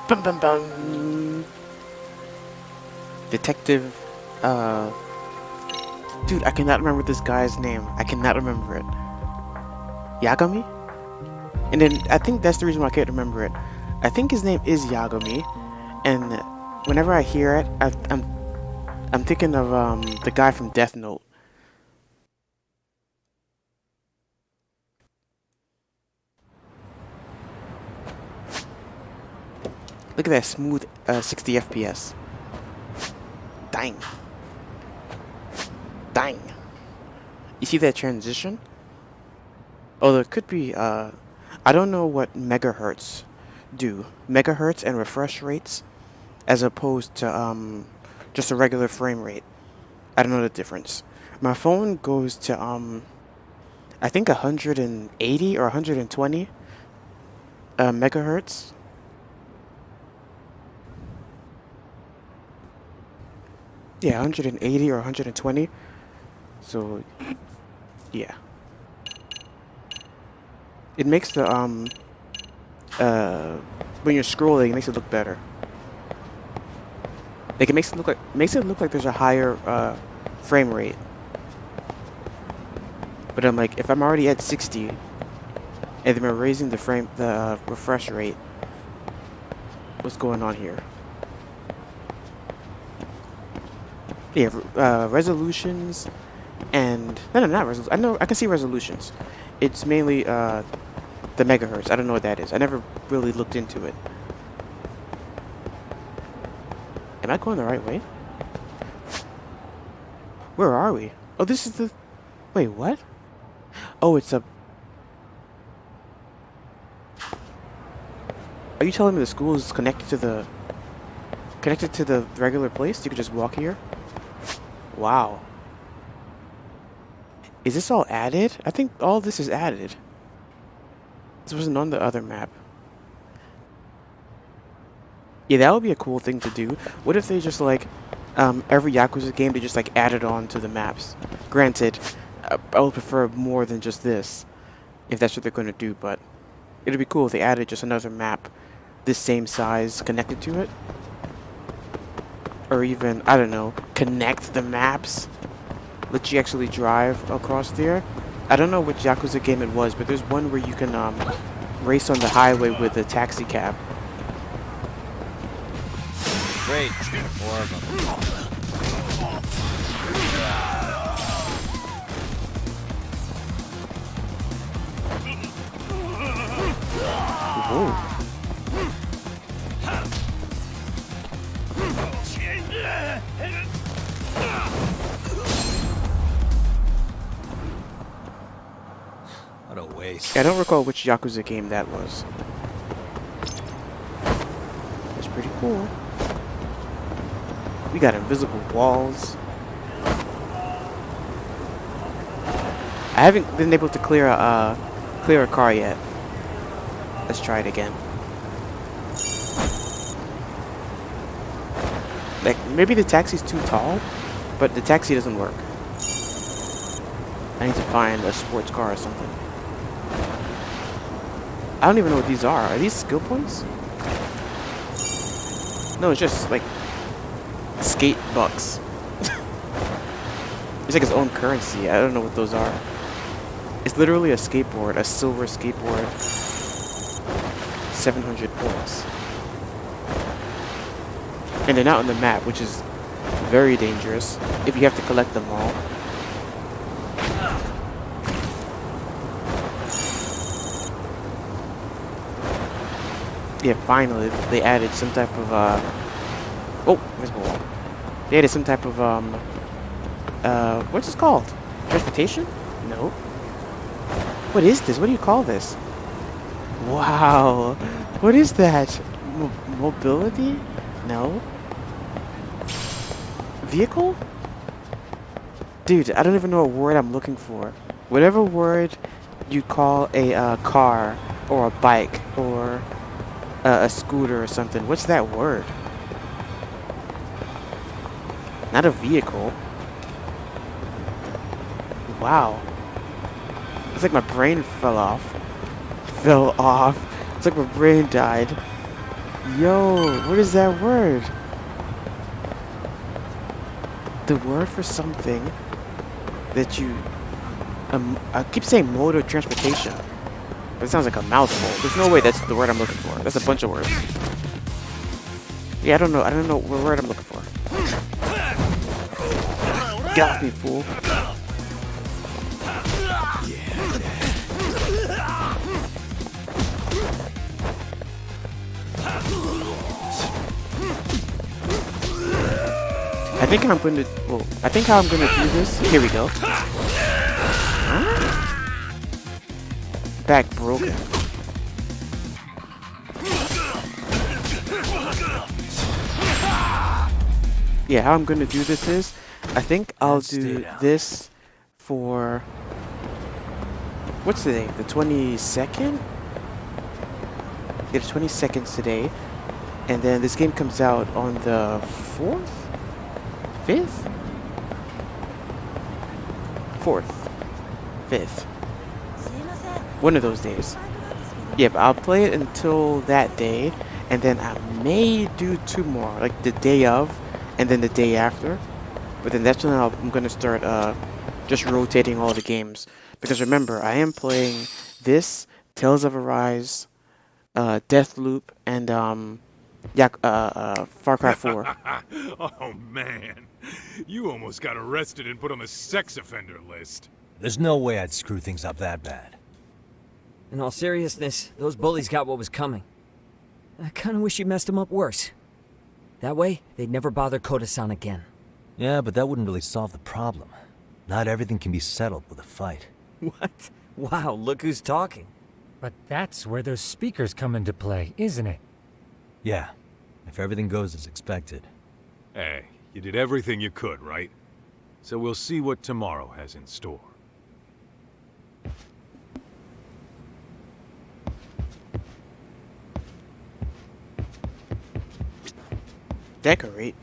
Bum bum bum. Detective, uh, dude, I cannot remember this guy's name. I cannot remember it. Yagami? And then I think that's the reason why I can't remember it. I think his name is Yagami, and whenever I hear it, I'm thinking of the guy from Death Note. Look at that smooth 60 FPS. Dang. Dang. You see that transition? Oh, there could be, I don't know what megahertz do. Megahertz and refresh rates as opposed to, just a regular frame rate. I don't know the difference. My phone goes to, I think 180 or 120 megahertz. Yeah, 180 or 120. So, yeah. It makes the, when you're scrolling, it makes it look better. Like, it makes it look like there's a higher, frame rate. But I'm like, if I'm already at 60, and then we're raising the refresh rate, what's going on here? Yeah, resolutions, and no, not resolutions. I know I can see resolutions. It's mainly the megahertz. I don't know what that is. I never really looked into it. Am I going the right way? Where are we? Oh, this is the. Wait, what? Oh, it's a. Are you telling me the school is connected to the regular place? You could just walk here. Wow. Is this all added? I think all this is added. This wasn't on the other map. Yeah, that would be a cool thing to do. What if they just like, every Yakuza game, they just like added on to the maps? Granted, I would prefer more than just this, if that's what they're going to do, but it'd be cool if they added just another map this same size connected to it. Or even, I don't know, connect the maps. Let you actually drive across there. I don't know which Yakuza game it was, but there's one where you can race on the highway with a taxi cab. Great, 4 of them. Whoa. What a waste. I don't recall which Yakuza game that was. That's pretty cool. We got invisible walls. I haven't been able to clear a car yet. Let's try it again. Like, maybe the taxi's too tall, but the taxi doesn't work. I need to find a sports car or something. I don't even know what these are. Are these skill points? No, it's just like skate bucks. It's like its own currency. I don't know what those are. It's literally a skateboard, a silver skateboard. 700 points. And they're not on the map, which is very dangerous if you have to collect them all. Yeah, finally, they added some type of, oh, invisible wall. They added some type of, what's this called? Transportation? No. What is this? What do you call this? Wow. What is that? Mobility? No. Vehicle? Dude, I don't even know what word I'm looking for. Whatever word you call a car or a bike or a scooter or something. What's that word? Not a vehicle. Wow. It's like my brain fell off. It's like my brain died. Yo, what is that word? The word for something that you... I keep saying mode of transportation. But it sounds like a mouthful. There's no way that's the word I'm looking for. That's a bunch of words. Yeah, I don't know. I don't know what word I'm looking for. Get off me, fool. I think I'm going to... Well, I think how I'm going to do this... Here we go. Huh? Back broken. Yeah, how I'm going to do this is... I think I'll do this for... What's today? The 22nd? Yeah, the 22nd today. And then this game comes out on the 4th? 5th? 4th. 5th. One of those days. Yeah, but I'll play it until that day. And then I may do 2 more. Like the day of and then the day after. But then that's when I'm going to start just rotating all the games. Because remember, I am playing this, Tales of Arise, Deathloop, and Far Cry 4. Oh man, you almost got arrested and put on the sex offender list. There's no way I'd screw things up that bad. In all seriousness, those bullies got what was coming. I kinda wish you messed them up worse. That way, they'd never bother Koda-san again. Yeah, but that wouldn't really solve the problem. Not everything can be settled with a fight. What? Wow, look who's talking. But that's where those speakers come into play, isn't it? Yeah, if everything goes as expected. Hey, you did everything you could, right? So we'll see what tomorrow has in store. Decorate?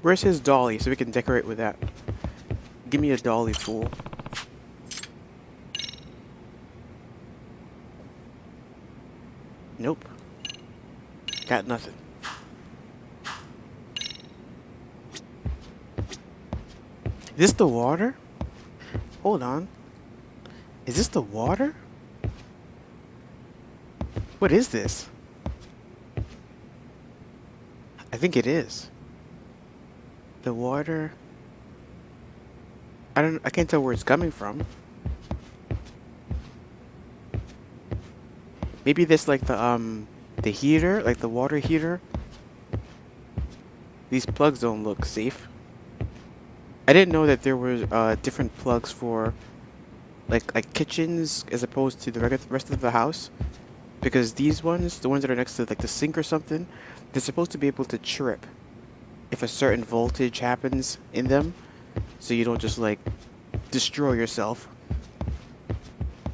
Where's his dolly so we can decorate with that? Give me a dolly, fool. Nope. Got nothing. Is this the water? Hold on. Is this the water? What is this? I think it is. The water... I can't tell where it's coming from. Maybe this like the heater, like the water heater. These plugs don't look safe. I didn't know that there were different plugs for like kitchens as opposed to the rest of the house. Because these ones, the ones that are next to like the sink or something, they're supposed to be able to trip if a certain voltage happens in them, so you don't just like destroy yourself.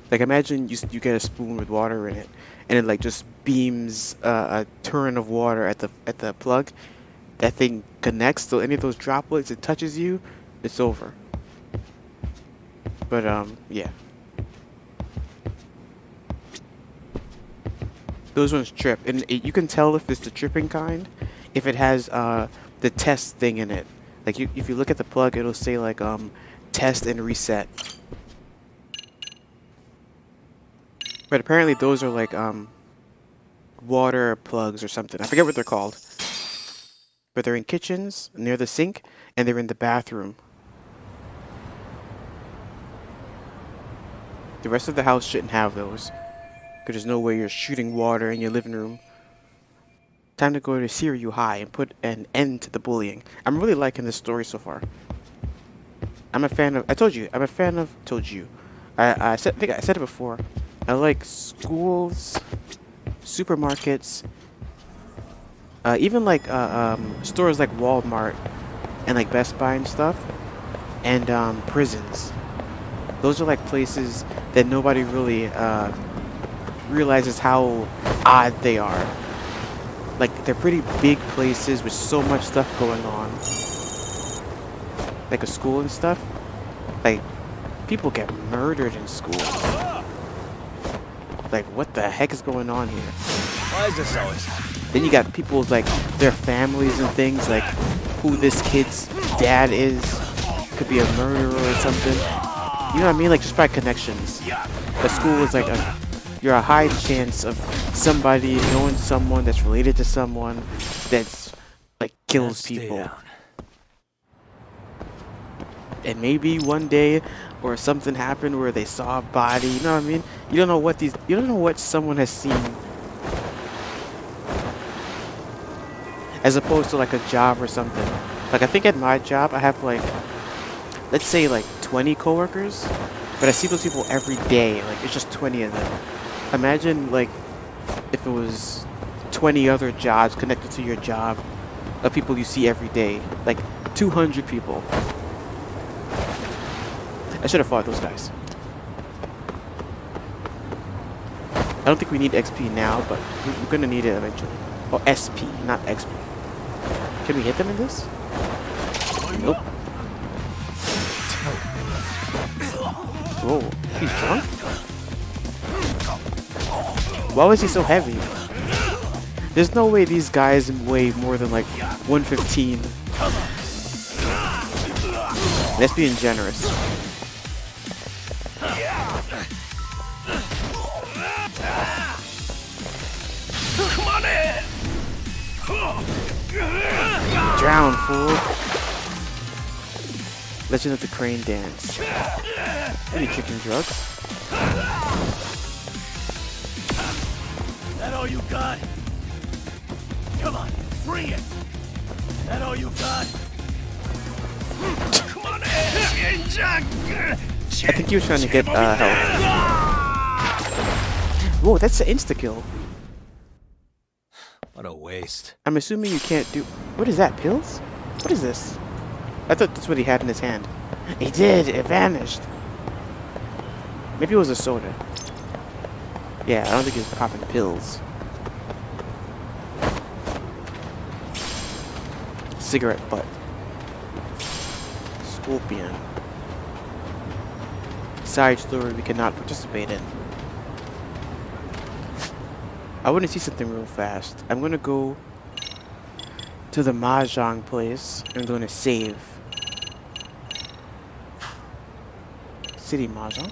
Like imagine you get a spoon with water in it, and it like just beams a turn of water at the plug. That thing connects, so any of those droplets it touches you, it's over. But yeah. Those ones trip, and you can tell if it's the tripping kind if it has the test thing in it. Like if you look at the plug, it'll say like test and reset. But apparently those are like water plugs or something. I forget what they're called. But they're in kitchens near the sink, and they're in the bathroom. The rest of the house shouldn't have those. Because there's no way you're shooting water in your living room. Time to go to Siriu High and put an end to the bullying. I'm really liking this story so far. I'm a fan of... I told you. I'm a fan of... Told you. I think I said it before. I like schools, supermarkets, even like stores like Walmart and like Best Buy and stuff, and prisons. Those are like places that nobody really realizes how odd they are. Like they're pretty big places with so much stuff going on. Like a school and stuff. Like people get murdered in school. Like, what the heck is going on here? Why is this always? Then you got people's, like, their families and things, like, who this kid's dad is. Could be a murderer or something. You know what I mean? Like, just by connections. The school is like you're a high chance of somebody knowing someone that's related to someone that's, like, kills people. And maybe one day or something happened where they saw a body, you know what I mean? You don't know what someone has seen. As opposed to like a job or something. Like, I think at my job I have like, let's say like 20 coworkers, but I see those people every day. Like, it's just 20 of them. Imagine like if it was 20 other jobs connected to your job of people you see every day. Like 200 people. I should have fought those guys. I don't think we need XP now, but we're gonna need it eventually. Oh, SP, not XP. Can we hit them in this? Nope. Whoa, he's drunk? Why was he so heavy? There's no way these guys weigh more than like 115. That's being generous. Come on in! Drown, fool. Legend of the Crane Dance. Any chicken drugs? That all you got? Come on, bring it! That all you got? Come on in! I think he was trying to get help. Whoa, that's an insta-kill. What a waste. I'm assuming you can't do... What is that, pills? What is this? I thought that's what he had in his hand. He did! It vanished! Maybe it was a soda. Yeah, I don't think he was popping pills. Cigarette butt. Scorpion. Side story we cannot participate in. I want to see something real fast. I'm gonna go to the Mahjong place. I'm gonna save. City Mahjong?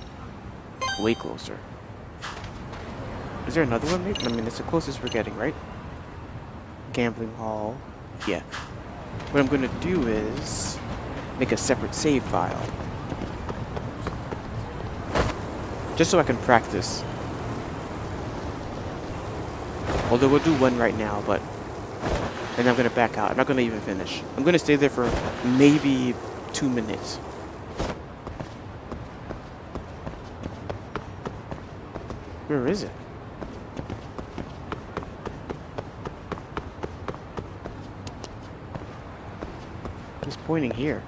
Way closer. Is there another one maybe? I mean, it's the closest we're getting, right? Gambling hall. Yeah. What I'm gonna do is make a separate save file. Just so I can practice. Although we'll do one right now, but... And I'm gonna back out. I'm not gonna even finish. I'm gonna stay there for maybe 2 minutes. Where is it? He's pointing here.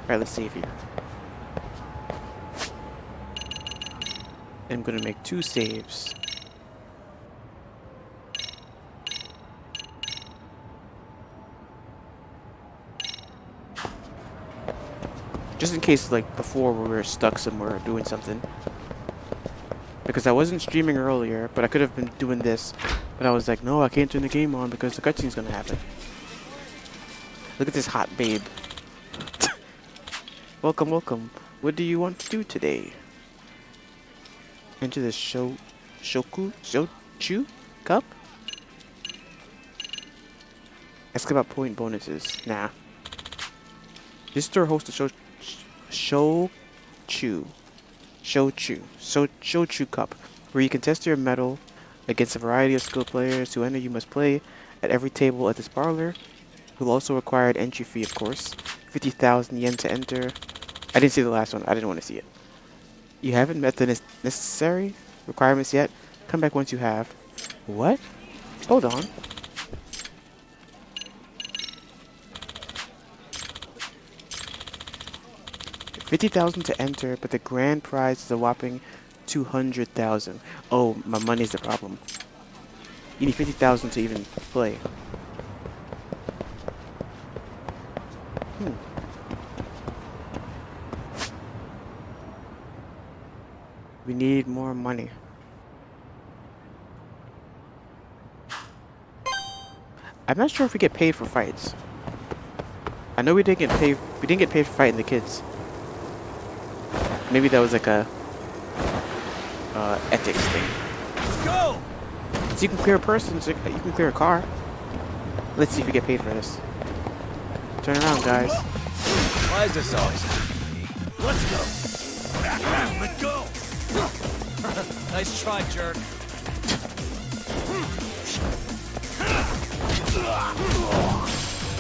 Alright, let's save here. And I'm gonna make 2 saves. Just in case, like, before we were stuck somewhere doing something. Because I wasn't streaming earlier, but I could have been doing this. But I was like, no, I can't turn the game on because the cutscene's gonna happen. Look at this hot babe. Welcome, welcome. What do you want to do today? Enter the Shochu Cup? Ask about point bonuses. Nah. This store hosts a Shochu Cup, where you can test your mettle against a variety of skilled players. To enter, you must play at every table at this parlor. Will also require an entry fee, of course. 50,000 yen to enter. I didn't see the last one. I didn't want to see it. You haven't met the necessary requirements yet. Come back once you have. What? Hold on. $50,000 to enter, but the grand prize is a whopping 200,000. Oh, my money's the problem. You need 50,000 to even play. Hmm. need more money. I'm not sure if we get paid for fights. I know we didn't get paid. We didn't get paid for fighting the kids. Maybe that was like a ethics thing. Let's go! So you can clear a person, so you can clear a car. Let's see if we get paid for this. Turn around, guys. Why is this always happening? Let's go! Let go! Nice try, jerk.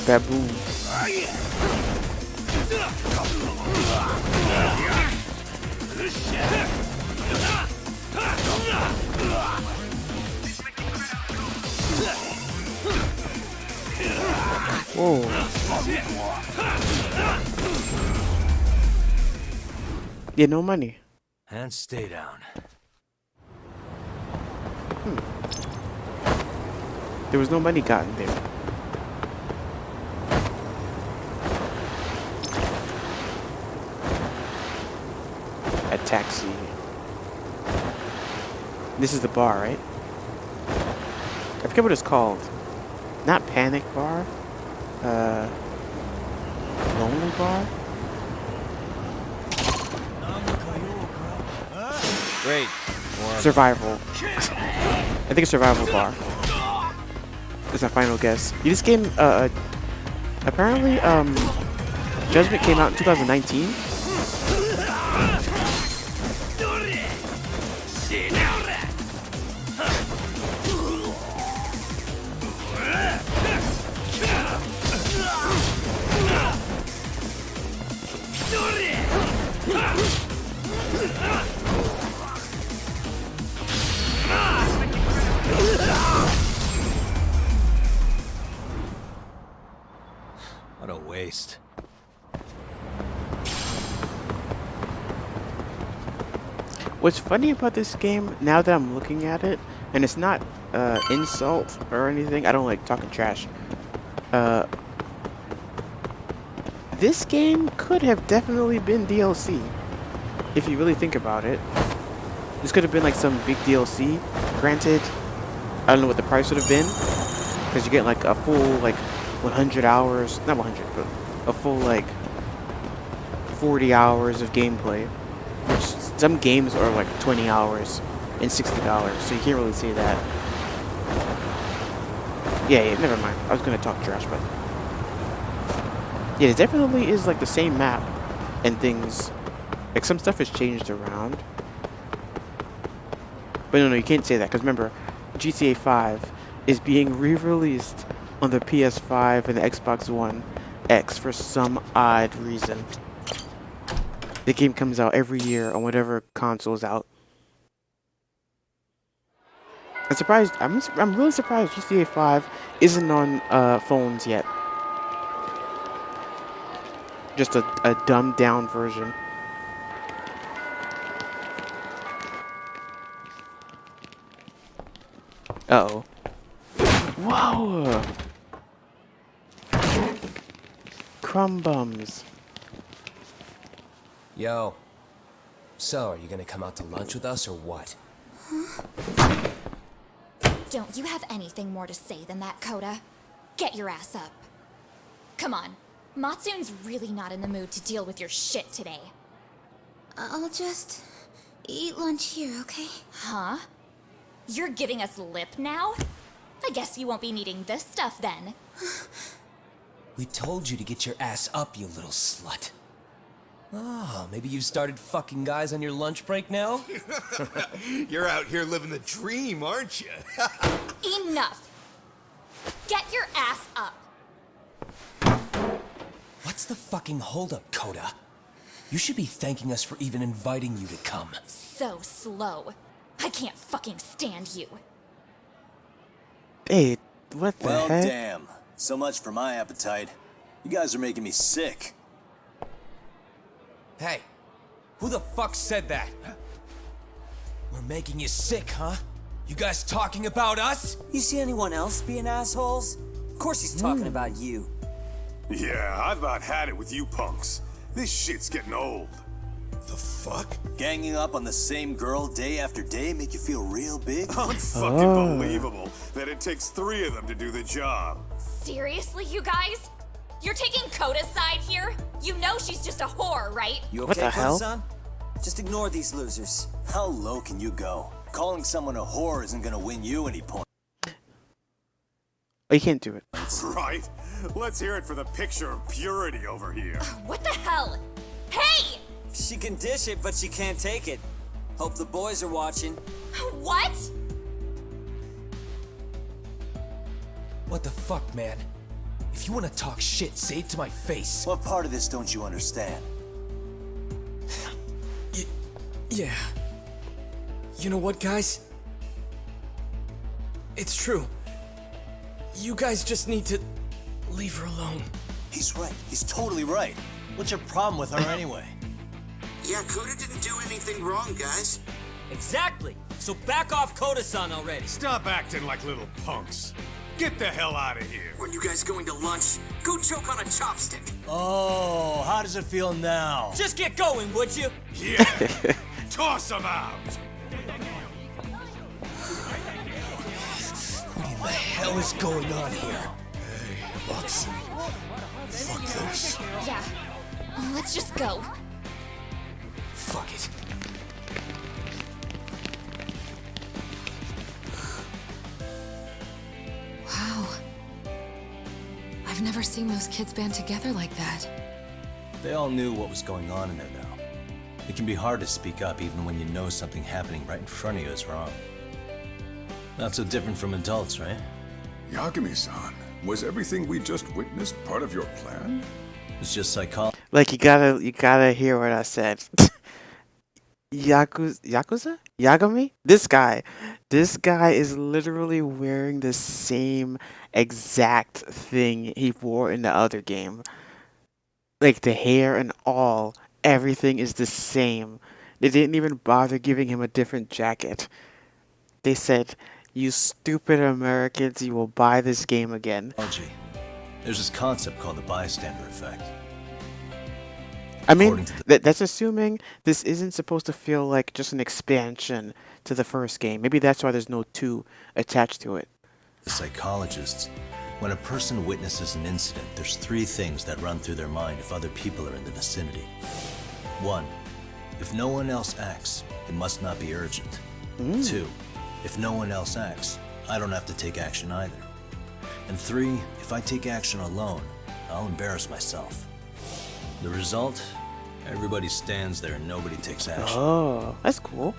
Baboon. Whoa. Yeah, no money. And stay down. There was no money gotten there. A taxi. This is the bar, right? I forget what it's called. Not Panic Bar. Lonely Bar? Great. Survival. I think it's Survival Bar. That's my final guess. This game, apparently, Judgment came out in 2019. What a waste. What's funny about this game, now that I'm looking at it, and it's not insult or anything, I don't like talking trash. This game could have definitely been DLC, if you really think about it. This could have been like some big DLC. Granted, I don't know what the price would have been, because you get like a full like 100 hours, not 100, but a full like 40 hours of gameplay, which some games are like 20 hours and $60, so you can't really say that. Yeah, never mind. I was gonna talk trash, but yeah, it definitely is like the same map and things. Like some stuff has changed around, but no, you can't say that because remember, GTA 5 is being re-released on the PS5 and the Xbox One X for some odd reason. The game comes out every year on whatever console is out. I'm surprised. I'm really surprised GTA 5 isn't on phones yet. Just a dumbed down version. Uh-oh. Whoa! Crumb bums. Yo. So, are you gonna come out to lunch with us or what? Don't you have anything more to say than that, Coda? Get your ass up. Come on. Matsune's really not in the mood to deal with your shit today. I'll just eat lunch here, okay? Huh? You're giving us lip now? I guess you won't be needing this stuff then. We told you to get your ass up, you little slut. Oh, maybe you started fucking guys on your lunch break now? You're out here living the dream, aren't you? Enough! Get your ass up! What's the fucking holdup, Coda? You should be thanking us for even inviting you to come. So slow. I can't fucking stand you. Hey, what the Well, heck? damn. So much for my appetite. You guys are making me sick. Hey, who the fuck said that? We're making you sick, huh? You guys talking about us? You see anyone else being assholes? Of course he's talking about you. Yeah, I've about had it with you punks. This shit's getting old. the fuck? Ganging up on the same girl day after day make you feel real big? Unfucking believable that it takes 3 of them to do the job. Seriously, you guys? You're taking Coda's side here? You know she's just a whore, right? You okay, What the hell? Son? Just ignore these losers. How low can you go? Calling someone a whore isn't gonna win you any points. Oh, you can't do it. Right? Let's hear it for the picture of purity over here. What the hell? Hey! She can dish it, but she can't take it. Hope the boys are watching. What? What the fuck, man? If you want to talk shit, say it to my face. What part of this don't you understand? Yeah. You know what, guys? It's true. You guys just need to leave her alone. He's right. He's totally right. What's your problem with her anyway? Yeah, Coda didn't do anything wrong, guys. Exactly. So back off Coda-san already. Stop acting like little punks. Get the hell out of here. When you guys going to lunch, go choke on a chopstick. Oh, how does it feel now? Just get going, would you? Yeah. Toss them out. What in the hell is going on here? Hey, Watson. Fuck this. Yeah. Let's just go. Fuck it. Wow. I've never seen those kids band together like that. They all knew what was going on in there now. It can be hard to speak up even when you know something happening right in front of you is wrong. Not so different from adults, right? Yagami-san, was everything we just witnessed part of your plan? It's just psychology. Like, you gotta hear what I said. Yakuza? Yagami? This guy is literally wearing the same exact thing he wore in the other game. Like, the hair and all, everything is the same. They didn't even bother giving him a different jacket. They said, "You stupid Americans, you will buy this game again." There's this concept called the bystander effect. I mean, that's assuming this isn't supposed to feel like just an expansion to the first game. Maybe that's why there's no 2 attached to it. The psychologists, when a person witnesses an incident, there's 3 things that run through their mind if other people are in the vicinity. 1, if no one else acts, it must not be urgent. 2, if no one else acts, I don't have to take action either. And 3, if I take action alone, I'll embarrass myself. The result? Everybody stands there and nobody takes action. Oh, that's cool.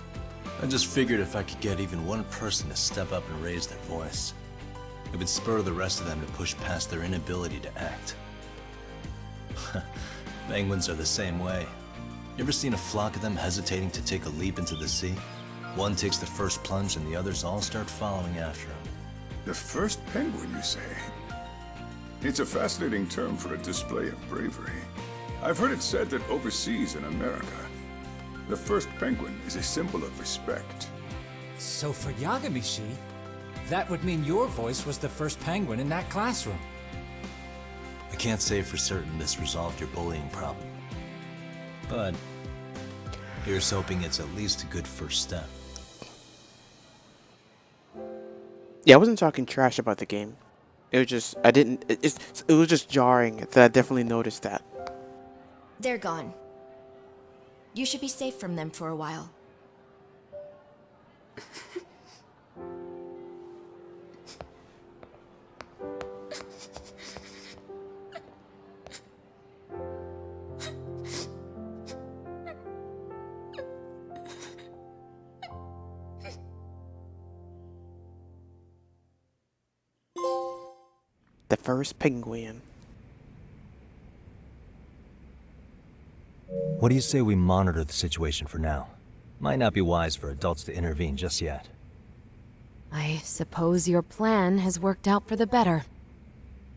I just figured if I could get even one person to step up and raise their voice, it would spur the rest of them to push past their inability to act. Penguins are the same way. You ever seen a flock of them hesitating to take a leap into the sea? One takes the first plunge and the others all start following after him. The first penguin, you say? It's a fascinating term for a display of bravery. I've heard it said that overseas in America, the first penguin is a symbol of respect. So for Yagami-shi, that would mean your voice was the first penguin in that classroom. I can't say for certain this resolved your bullying problem. But here's hoping it's at least a good first step. Yeah, I wasn't talking trash about the game. It was just, it was just jarring that I definitely noticed that. They're gone. You should be safe from them for a while. The first penguin. What do you say we monitor the situation for now? Might not be wise for adults to intervene just yet. I suppose your plan has worked out for the better.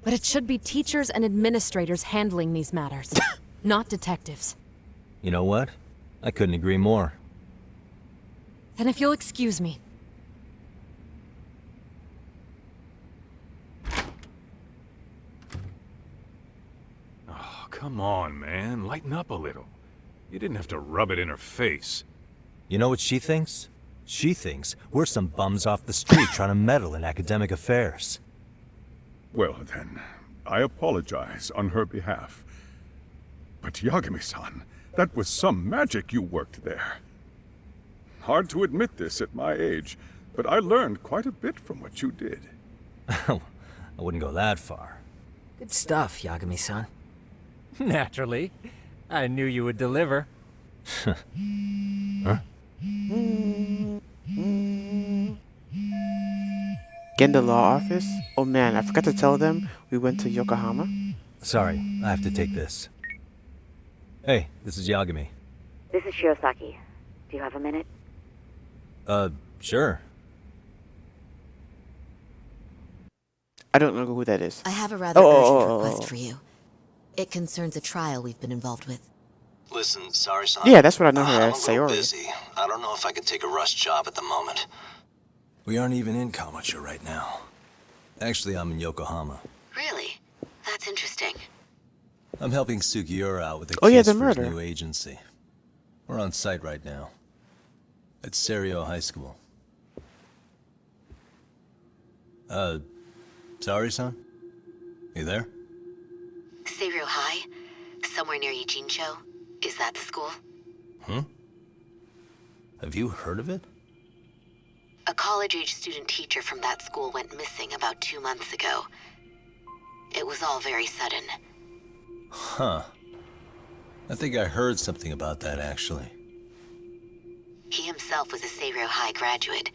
But it should be teachers and administrators handling these matters, not detectives. You know what? I couldn't agree more. Then if you'll excuse me. Oh, come on, man. Lighten up a little. You didn't have to rub it in her face. You know what she thinks? She thinks we're some bums off the street trying to meddle in academic affairs. Well then, I apologize on her behalf. But Yagami-san, that was some magic you worked there. Hard to admit this at my age, but I learned quite a bit from what you did. I wouldn't go that far. Good stuff, Yagami-san. Naturally. I knew you would deliver. Huh? Get in the law office? Oh man, I forgot to tell them we went to Yokohama. Sorry, I have to take this. Hey, this is Yagami. This is Shirosaki. Do you have a minute? Sure. I don't know who that is. I have a rather urgent request for you. It concerns a trial we've been involved with. Listen, sorry, son. Yeah, that's what I know her I'm as, a little Sayori. busy. I don't know if I could take a rush job at the moment. We aren't even in Kamucha right now. Actually, I'm in Yokohama. Really? That's interesting. I'm helping Sugiura out with a Oh, yeah, case the for his murder. new agency. We're on site right now. At Serio High School. Sorry, son? You there? Seiro High? Somewhere near Eugene-cho? Is that the school? Have you heard of it? A college-age student teacher from that school went missing about 2 months ago. It was all very sudden. Huh. I think I heard something about that, actually. He himself was a Seiro High graduate.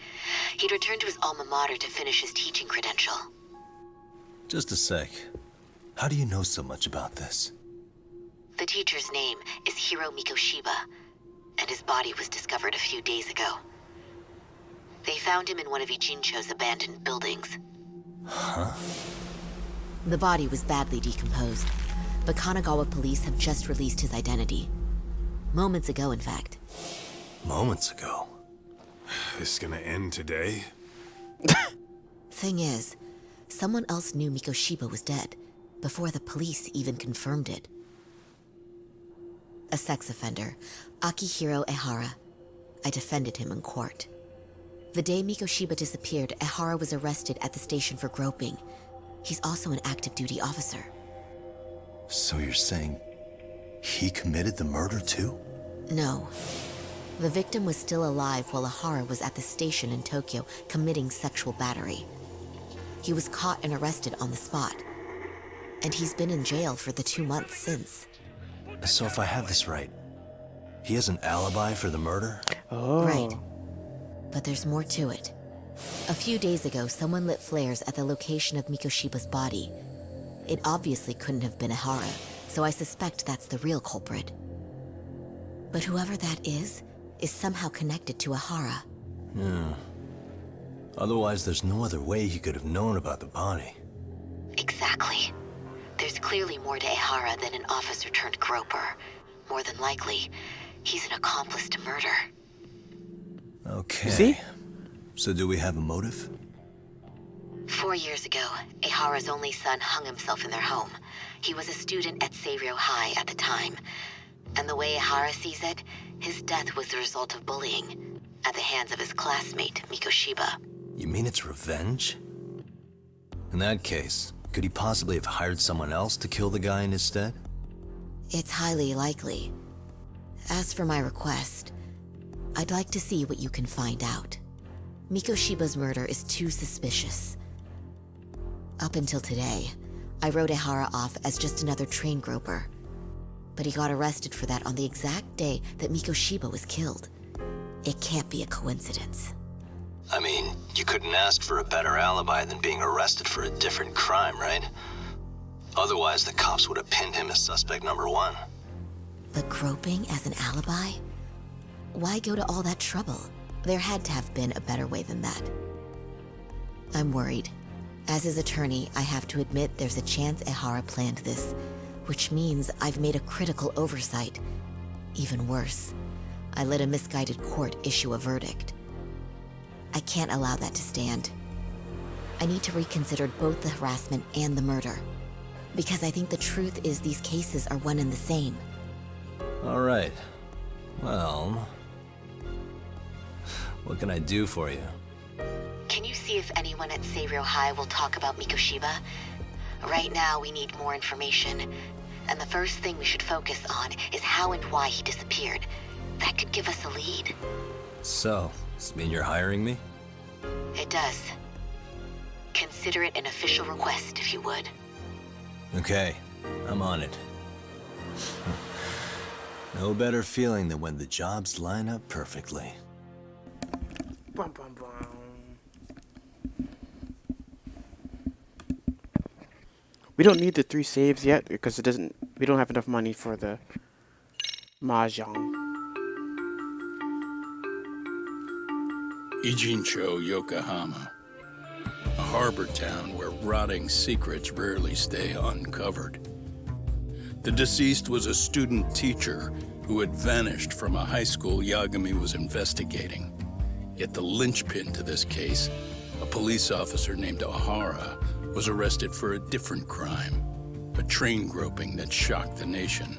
He'd returned to his alma mater to finish his teaching credential. Just a sec. How do you know so much about this? The teacher's name is Hiro Mikoshiba, and his body was discovered a few days ago. They found him in one of Ijincho's abandoned buildings. Huh? The body was badly decomposed, but Kanagawa police have just released his identity. Moments ago, in fact. Moments ago. This gonna end today? Thing is, someone else knew Mikoshiba was dead, before the police even confirmed it. A sex offender, Akihiro Ehara. I defended him in court. The day Mikoshiba disappeared, Ehara was arrested at the station for groping. He's also an active duty officer. So you're saying he committed the murder too? No. The victim was still alive while Ehara was at the station in Tokyo committing sexual battery. He was caught and arrested on the spot. And he's been in jail for the 2 months since. So if I have this right, he has an alibi for the murder? Oh. Right. But there's more to it. A few days ago, someone lit flares at the location of Mikoshiba's body. It obviously couldn't have been Ehara, so I suspect that's the real culprit. But whoever that is somehow connected to Ehara. Yeah. Otherwise, there's no other way he could have known about the body. Exactly. There's clearly more to Ehara than an officer-turned-groper. More than likely, he's an accomplice to murder. Okay. See? So do we have a motive? 4 years ago, Ehara's only son hung himself in their home. He was a student at Seiro High at the time. And the way Ehara sees it, his death was the result of bullying at the hands of his classmate, Mikoshiba. You mean it's revenge? In that case, could he possibly have hired someone else to kill the guy in his stead? It's highly likely. As for my request, I'd like to see what you can find out. Mikoshiba's murder is too suspicious. Up until today, I wrote Ehara off as just another train groper. But he got arrested for that on the exact day that Mikoshiba was killed. It can't be a coincidence. I mean, you couldn't ask for a better alibi than being arrested for a different crime, right? Otherwise, the cops would have pinned him as suspect number 1. But groping as an alibi? Why go to all that trouble? There had to have been a better way than that. I'm worried. As his attorney, I have to admit there's a chance Ehara planned this, which means I've made a critical oversight. Even worse, I let a misguided court issue a verdict. I can't allow that to stand. I need to reconsider both the harassment and the murder. Because I think the truth is these cases are one and the same. All right. Well, what can I do for you? Can you see if anyone at Seiryo High will talk about Mikoshiba? Right now, we need more information. And the first thing we should focus on is how and why he disappeared. That could give us a lead. So, does this mean you're hiring me? It does. Consider it an official request, if you would. Okay, I'm on it. No better feeling than when the jobs line up perfectly. Bum, bum, bum. We don't need the 3 saves yet because it doesn't. We don't have enough money for the mahjong. Ijincho, Yokohama. A harbor town where rotting secrets rarely stay uncovered. The deceased was a student teacher who had vanished from a high school Yagami was investigating. Yet the linchpin to this case, a police officer named Ohara, was arrested for a different crime, a train groping that shocked the nation.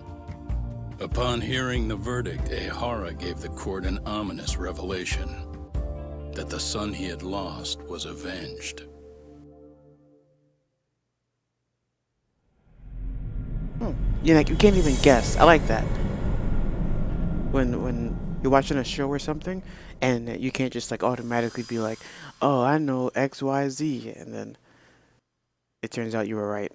Upon hearing the verdict, Ehara gave the court an ominous revelation, that the son he had lost was avenged. You like you can't even guess. I like that. When you're watching a show or something, and you can't just like automatically be like, "Oh, I know X, Y, Z," and then it turns out you were right.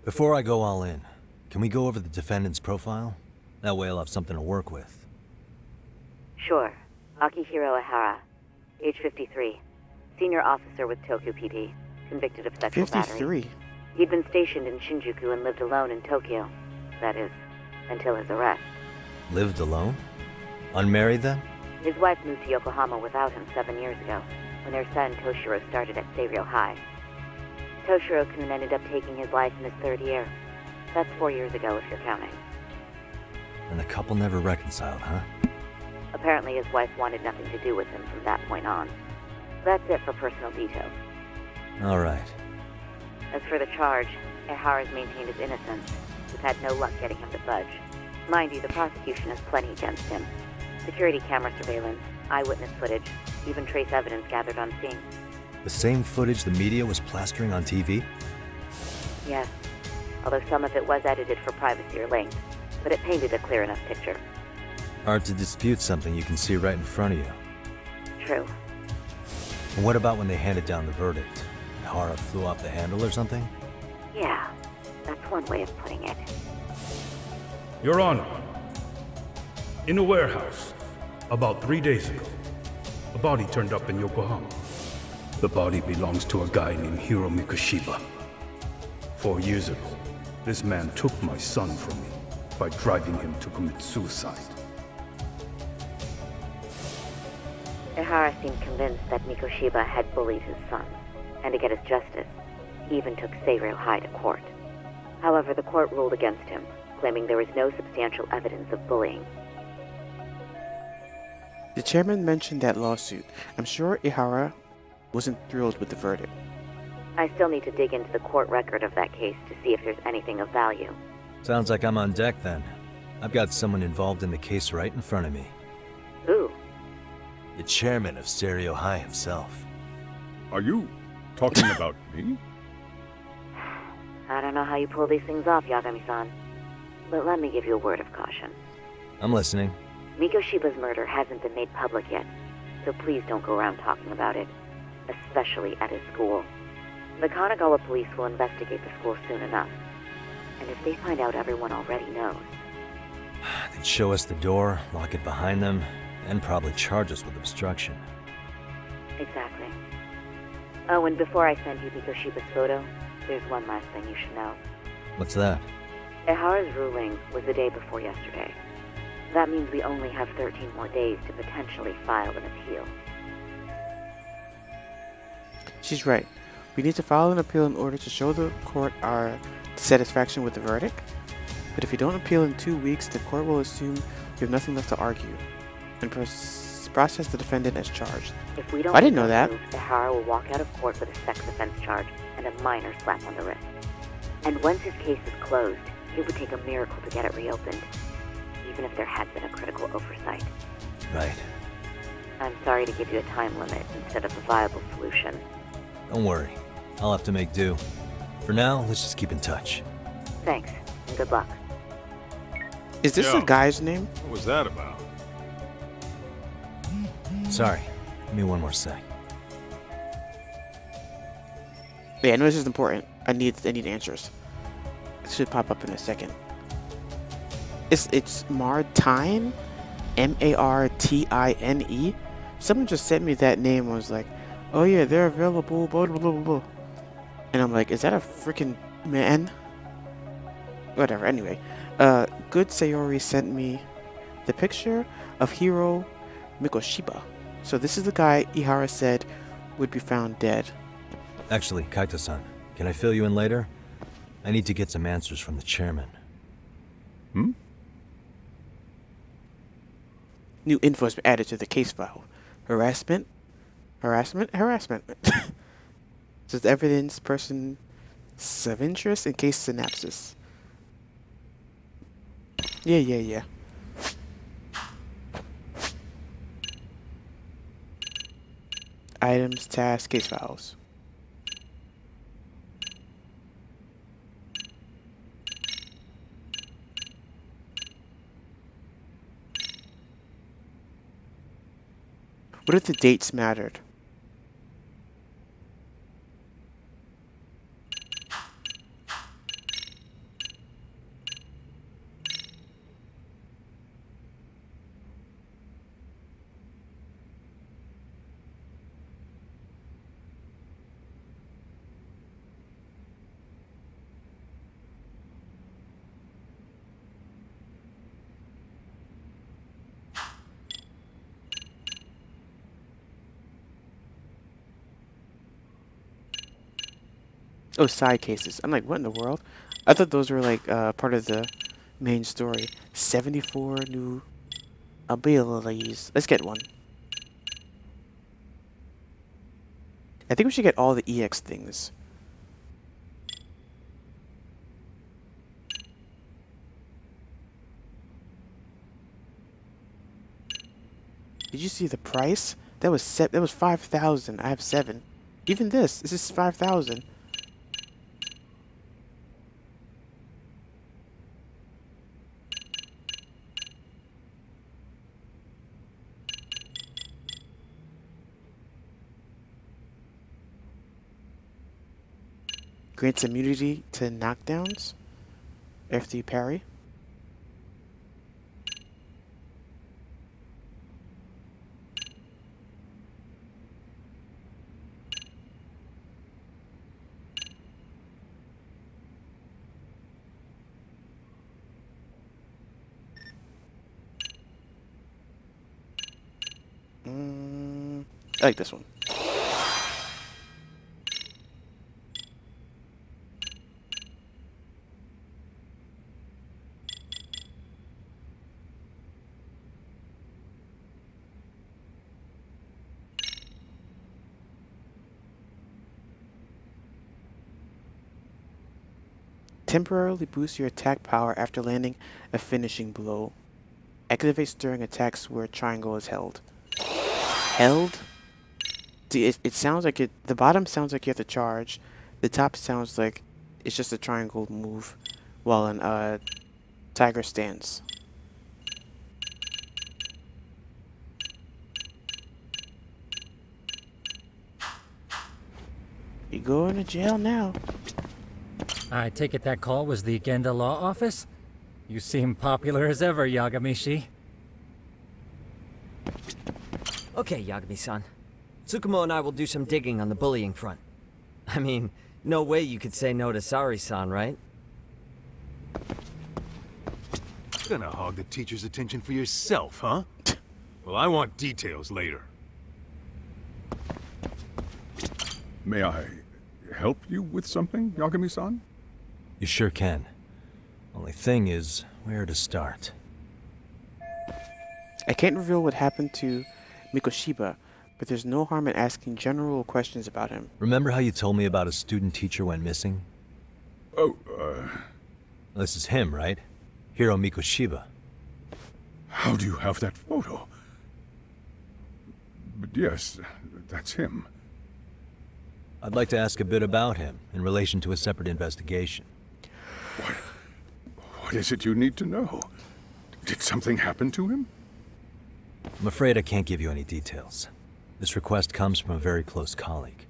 Before I go all in, can we go over the defendant's profile? That way I'll have something to work with. Sure. Akihiro Ehara, age 53, senior officer with Tokyo PD, convicted of sexual 53. battery. He'd been stationed in Shinjuku and lived alone in Tokyo. That is, until his arrest. Lived alone? Unmarried then? His wife moved to Yokohama without him 7 years ago, when their son Toshiro started at Seiryo High. Toshiro-kun ended up taking his life in his 3rd year. That's 4 years ago, if you're counting. And the couple never reconciled, huh? Apparently his wife wanted nothing to do with him from that point on. That's it for personal details. All right. As for the charge, Ehara's maintained his innocence. We've had no luck getting him to budge. Mind you, the prosecution has plenty against him. Security camera surveillance, eyewitness footage, even trace evidence gathered on scene. The same footage the media was plastering on TV? Yes, although some of it was edited for privacy or length, but it painted a clear enough picture. Hard to dispute something you can see right in front of you. True. And what about when they handed down the verdict? Hara flew off the handle or something? Yeah, that's one way of putting it. Your Honor, in a warehouse, about 3 days ago, a body turned up in Yokohama. The body belongs to a guy named Hiro Mikoshiba. 4 years ago, this man took my son from me by driving him to commit suicide. Ehara seemed convinced that Mikoshiba had bullied his son, and to get his justice, he even took Seiryo High to court. However, the court ruled against him, claiming there was no substantial evidence of bullying. The chairman mentioned that lawsuit. I'm sure Ehara wasn't thrilled with the verdict. I still need to dig into the court record of that case to see if there's anything of value. Sounds like I'm on deck then. I've got someone involved in the case right in front of me. Who? The chairman of Seiryo High himself. Are you talking about me? I don't know how you pull these things off, Yagami-san. But let me give you a word of caution. I'm listening. Mikoshiba's murder hasn't been made public yet, so please don't go around talking about it, especially at his school. The Kanagawa police will investigate the school soon enough, and if they find out everyone already knows... They'd show us the door, lock it behind them, and probably charge us with obstruction. Exactly. Oh, and before I send you Mikoshiba's photo, there's one last thing you should know. What's that? Ehara's ruling was the day before yesterday. That means we only have 13 more days to potentially file an appeal. She's right. We need to file an appeal in order to show the court our satisfaction with the verdict. But if we don't appeal in 2 weeks, the court will assume we have nothing left to argue and process the defendant as charged. If we don't I didn't know that. Ehara will walk out of court with a sex offense charge and a minor slap on the wrist. And once his case is closed, It would take a miracle to get it reopened, even if there had been a critical oversight. Right. I'm sorry to give you a time limit instead of a viable solution. Don't worry. I'll have to make do. For now, let's just keep in touch. Thanks, and good luck. Is this Yo, a guy's name? What was that about? Sorry. Give me one more sec. Yeah, I know this is important. I need answers. It should pop up in a second. It's Martine, Martine. Someone just sent me that name and was like, "Oh yeah, they're available." Blah blah blah blah. Blah. And I'm like, "Is that a freaking man?" Whatever. Anyway, Good Sayori sent me the picture of Hiro Mikoshiba. So this is the guy Ihara said would be found dead. Actually, Kaito-san, can I fill you in later? I need to get some answers from the chairman. New info has been added to the case file. Harassment. Says evidence, person of interest, and case synopsis. Yeah. Items, tasks, case files. What if the dates mattered? Oh, side cases. I'm like, what in the world? I thought those were like part of the main story. 74 new abilities. Let's get one. I think we should get all the EX things. Did you see the price? That was 5,000. I have 7. Even this is 5,000. Grants immunity to knockdowns after you parry. I like this one. Temporarily boost your attack power after landing a finishing blow. Activates during attacks where triangle is held. Held? See, it sounds like it. The bottom sounds like you have to charge. The top sounds like it's just a triangle move while in tiger stance. You going to jail now. I take it that call was the Genda Law Office? You seem popular as ever, Yagamishi. Okay, Yagami-san. Tsukumo and I will do some digging on the bullying front. I mean, no way you could say no to Sari-san, right? You're gonna hog the teacher's attention for yourself, huh? Well, I want details later. May I help you with something, Yagami-san? You sure can. Only thing is, where to start? I can't reveal what happened to Mikoshiba, but there's no harm in asking general questions about him. Remember how you told me about a student teacher went missing? Oh, This is him, right? Hiro Mikoshiba. How do you have that photo? But yes, that's him. I'd like to ask a bit about him in relation to a separate investigation. What is it you need to know? Did something happen to him? I'm afraid I can't give you any details. This request comes from a very close colleague.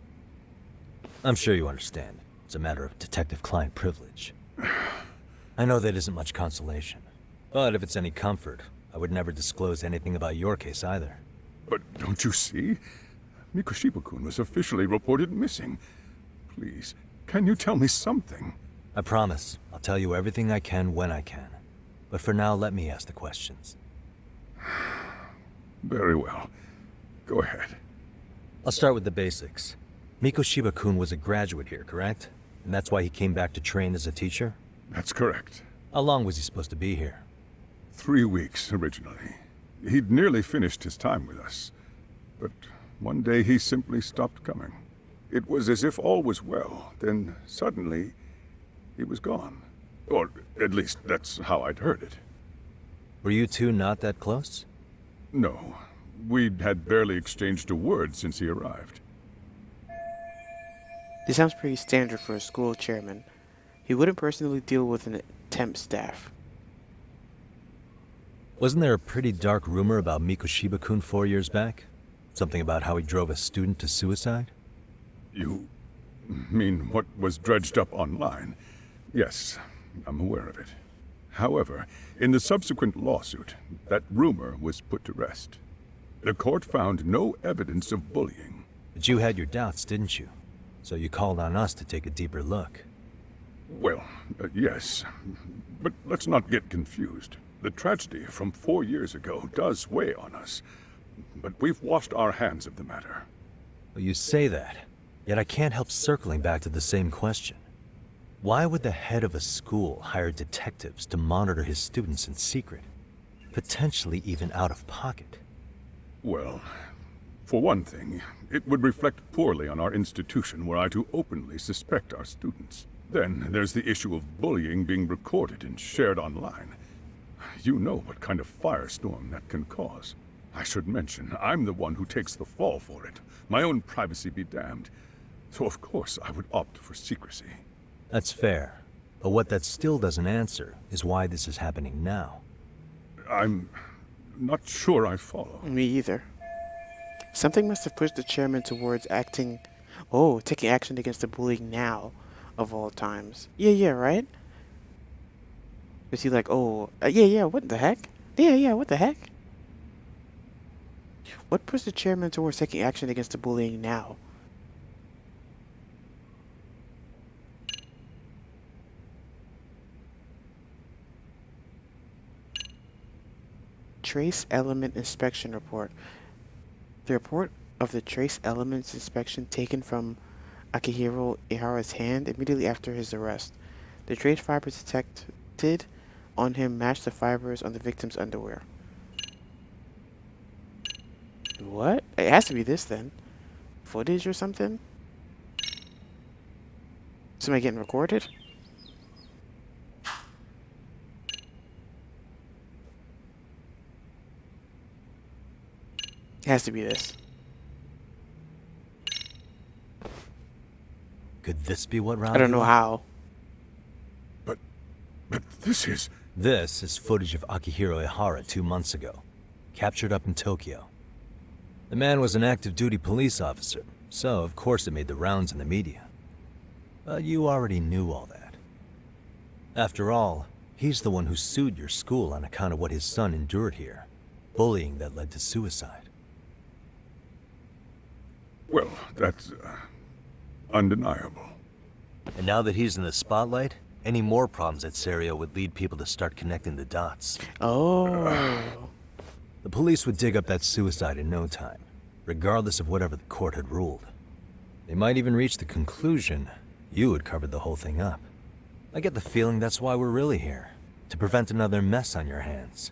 I'm sure you understand. It's a matter of detective-client privilege. I know that isn't much consolation. But if it's any comfort, I would never disclose anything about your case either. But don't you see? Mikoshiba-kun was officially reported missing. Please, can you tell me something? I promise. I'll tell you everything I can when I can. But for now, let me ask the questions. Very well. Go ahead. I'll start with the basics. Mikoshiba-kun was a graduate here, correct? And that's why he came back to train as a teacher? That's correct. How long was he supposed to be here? 3 weeks, originally. He'd nearly finished his time with us. But one day he simply stopped coming. It was as if all was well, then suddenly he was gone. Or at least that's how I'd heard it. Were you two not that close? No. We'd had barely exchanged a word since he arrived. This sounds pretty standard for a school chairman. He wouldn't personally deal with an temp staff. Wasn't there a pretty dark rumor about Mikoshiba-kun 4 years back? Something about how he drove a student to suicide? You mean what was dredged up online? Yes, I'm aware of it. However, in the subsequent lawsuit, that rumor was put to rest. The court found no evidence of bullying. But you had your doubts, didn't you? So you called on us to take a deeper look. Well, yes. But let's not get confused. The tragedy from 4 years ago does weigh on us. But we've washed our hands of the matter. Well, you say that, yet I can't help circling back to the same question. Why would the head of a school hire detectives to monitor his students in secret? Potentially even out of pocket. Well, for one thing, it would reflect poorly on our institution were I to openly suspect our students. Then there's the issue of bullying being recorded and shared online. You know what kind of firestorm that can cause. I should mention, I'm the one who takes the fall for it. My own privacy be damned. So of course I would opt for secrecy. That's fair. But what that still doesn't answer is why this is happening now. I'm not sure I follow. Me either. Something must have pushed the chairman towards taking action against the bullying now, of all times. Yeah, right? Is he like, what the heck? Yeah, what the heck? What pushed the chairman towards taking action against the bullying now? Trace Element Inspection Report. The report of the trace elements inspection taken from Akihiro Ihara's hand immediately after his arrest. The trace fibers detected on him matched the fibers on the victim's underwear. What? It has to be this then. Footage or something? Somebody getting recorded? It has to be this. Could this be what round? I don't know how. But this is... This is footage of Akihiro Ihara 2 months ago, captured up in Tokyo. The man was an active duty police officer, so of course it made the rounds in the media. But you already knew all that. After all, he's the one who sued your school on account of what his son endured here. Bullying that led to suicide. Well, that's undeniable. And now that he's in the spotlight, any more problems at Serio would lead people to start connecting the dots. Oh. The police would dig up that suicide in no time, regardless of whatever the court had ruled. They might even reach the conclusion you had covered the whole thing up. I get the feeling that's why we're really here, to prevent another mess on your hands.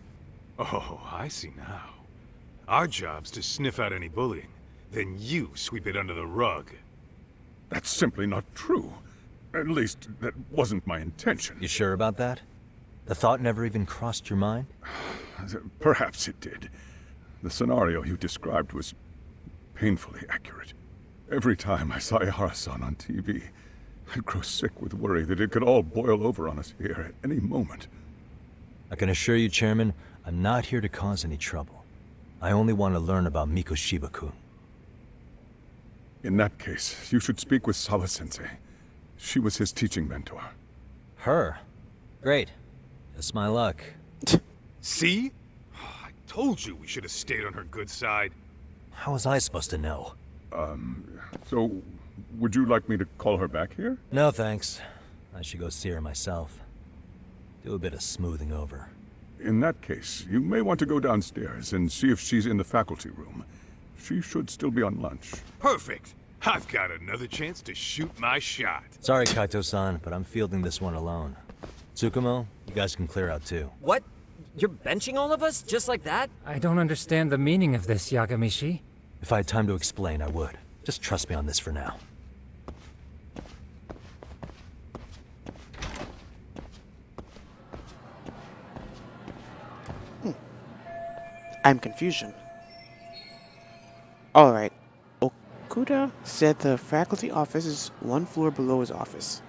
Oh, I see now. Our job's to sniff out any bullying, then you sweep it under the rug. That's simply not true. At least, that wasn't my intention. You sure about that? The thought never even crossed your mind? Perhaps it did. The scenario you described was painfully accurate. Every time I saw Ihara-san on TV, I'd grow sick with worry that it could all boil over on us here at any moment. I can assure you, Chairman, I'm not here to cause any trouble. I only want to learn about Mikoshiba-kun. In that case, you should speak with Sawa-sensei. She was his teaching mentor. Her? Great. That's my luck. See? I told you we should have stayed on her good side. How was I supposed to know? So, would you like me to call her back here? No, thanks. I should go see her myself. Do a bit of smoothing over. In that case, you may want to go downstairs and see if she's in the faculty room. She should still be on lunch. Perfect. I've got another chance to shoot my shot. Sorry, Kaito-san, but I'm fielding this one alone. Tsukumo, you guys can clear out too. What? You're benching all of us? Just like that? I don't understand the meaning of this, Yagamishi. If I had time to explain, I would. Just trust me on this for now. I'm confusion. Alright. Okuda said the faculty office is one floor below his office.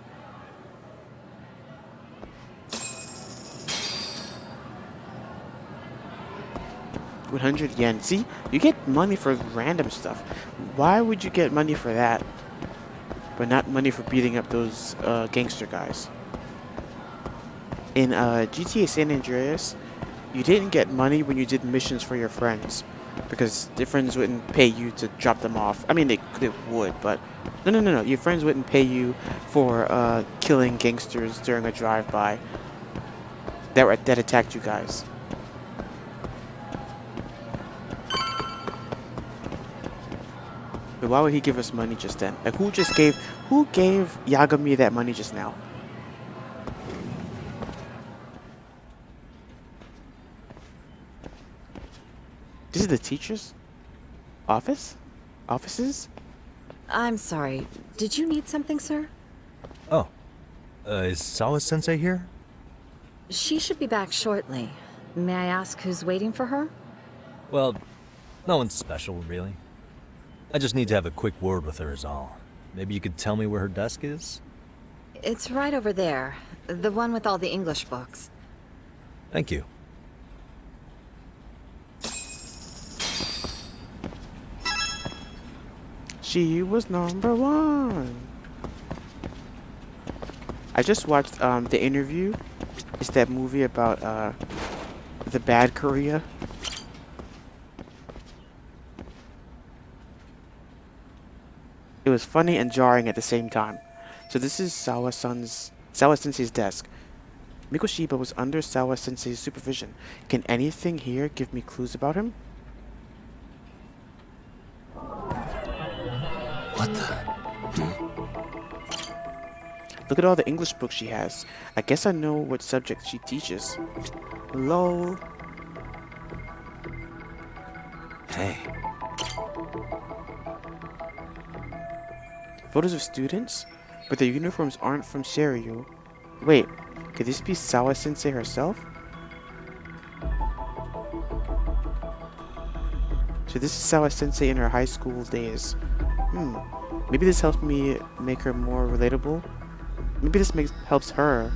$100 yen. See, you get money for random stuff. Why would you get money for that, but not money for beating up those gangster guys? In GTA San Andreas, you didn't get money when you did missions for your friends, because your friends wouldn't pay you to drop them off. I mean, they would, but no. Your friends wouldn't pay you for killing gangsters during a drive-by that attacked you guys. But why would he give us money just then? Like, who gave Yagami that money just now? This is the teacher's office? Offices? I'm sorry. Did you need something, sir? Oh. Is Sawa-sensei here? She should be back shortly. May I ask who's waiting for her? Well, no one's special, really. I just need to have a quick word with her is all. Maybe you could tell me where her desk is? It's right over there. The one with all the English books. Thank you. She was number one. I just watched The Interview. It's that movie about the bad Korea. It was funny and jarring at the same time. So this is Sawa-sensei's desk. Mikoshiba was under Sawa-sensei's supervision. Can anything here give me clues about him? What the? Look at all the English books she has. I guess I know what subject she teaches. Lol. Hey. Photos of students, but their uniforms aren't from Seiryu. Wait, could this be Sawa-sensei herself? So this is Sawa-sensei in her high school days. Maybe this helps me make her more relatable. Maybe this helps her.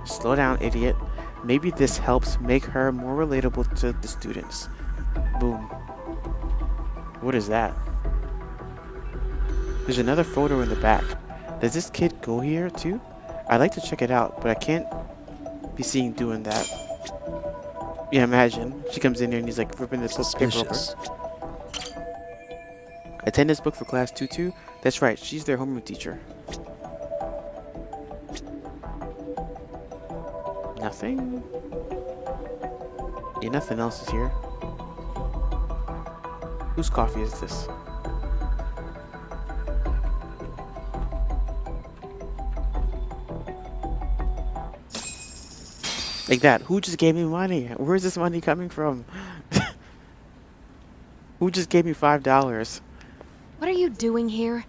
Slow down, idiot. Maybe this helps make her more relatable to the students. Boom. What is that? There's another photo in the back. Does this kid go here too? I'd like to check it out, but I can't be seen doing that. Yeah, imagine. She comes in here and he's like ripping this book paper over. Attendance book for class 2-2? That's right, she's their homeroom teacher. Nothing? Yeah, nothing else is here. Whose coffee is this? Like that. Who just gave me money? Where's this money coming from? Who just gave me $5? What are you doing here?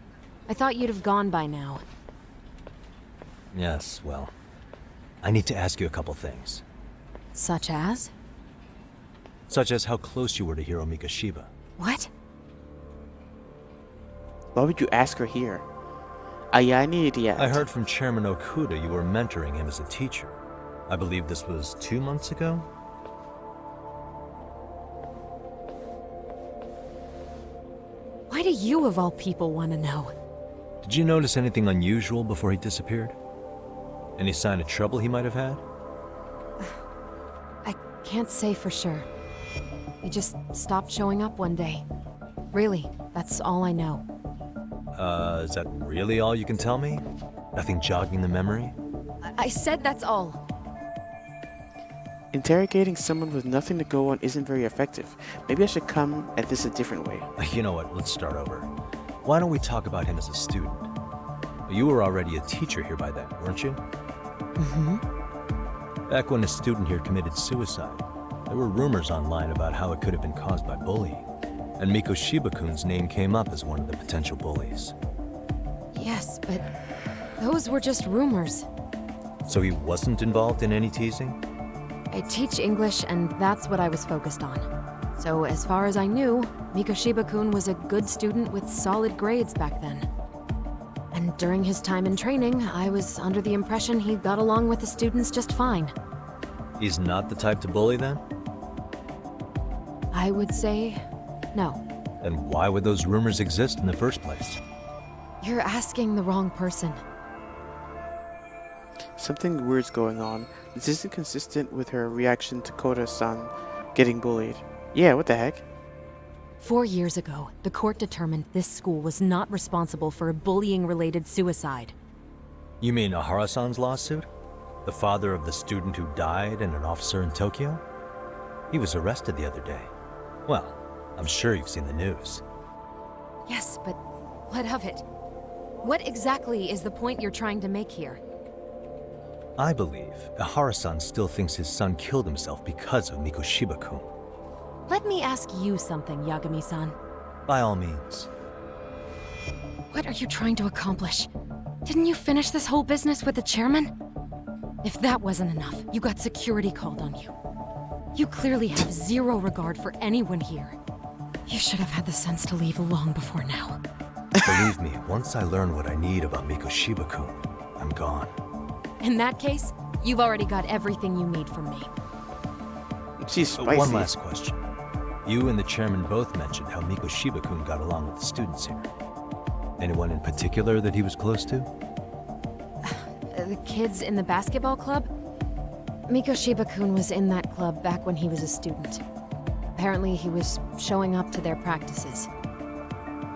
I thought you'd have gone by now. Yes, well, I need to ask you a couple things. Such as? Such as how close you were to Hiro Mikoshiba. What? Why would you ask her here? Yeah, I need to I heard from Chairman Okuda you were mentoring him as a teacher. I believe this was 2 months ago? Why do you, of all people, want to know? Did you notice anything unusual before he disappeared? Any sign of trouble he might have had? I can't say for sure. He just stopped showing up one day. Really, that's all I know. Is that really all you can tell me? Nothing jogging the memory? I said that's all. Interrogating someone with nothing to go on isn't very effective. Maybe I should come at this a different way. You know what, let's start over. Why don't we talk about him as a student? You were already a teacher here by then, weren't you? Mm-hmm. Back when a student here committed suicide, there were rumors online about how it could have been caused by bullying. And Mikoshiba-kun's name came up as one of the potential bullies. Yes, but those were just rumors. So he wasn't involved in any teasing? I teach English, and that's what I was focused on. So as far as I knew, Mikoshiba-kun was a good student with solid grades back then. And during his time in training, I was under the impression he got along with the students just fine. He's not the type to bully then? I would say no. Then why would those rumors exist in the first place? You're asking the wrong person. Something weird's going on. This isn't consistent with her reaction to Koda-san getting bullied. Yeah, what the heck? 4 years ago, the court determined this school was not responsible for a bullying-related suicide. You mean Ahara-san's lawsuit? The father of the student who died and an officer in Tokyo? He was arrested the other day. Well, I'm sure you've seen the news. Yes, but what of it? What exactly is the point you're trying to make here? I believe Ahara-san still thinks his son killed himself because of Mikoshiba-kun. Let me ask you something, Yagami-san. By all means. What are you trying to accomplish? Didn't you finish this whole business with the chairman? If that wasn't enough, you got security called on you. You clearly have zero regard for anyone here. You should have had the sense to leave long before now. Believe me, once I learn what I need about Mikoshiba-kun, I'm gone. In that case, you've already got everything you need from me. She's spicy. One last question. You and the chairman both mentioned how Mikoshiba-kun got along with the students here. Anyone in particular that he was close to? The kids in the basketball club? Mikoshiba-kun was in that club back when he was a student. Apparently he was showing up to their practices.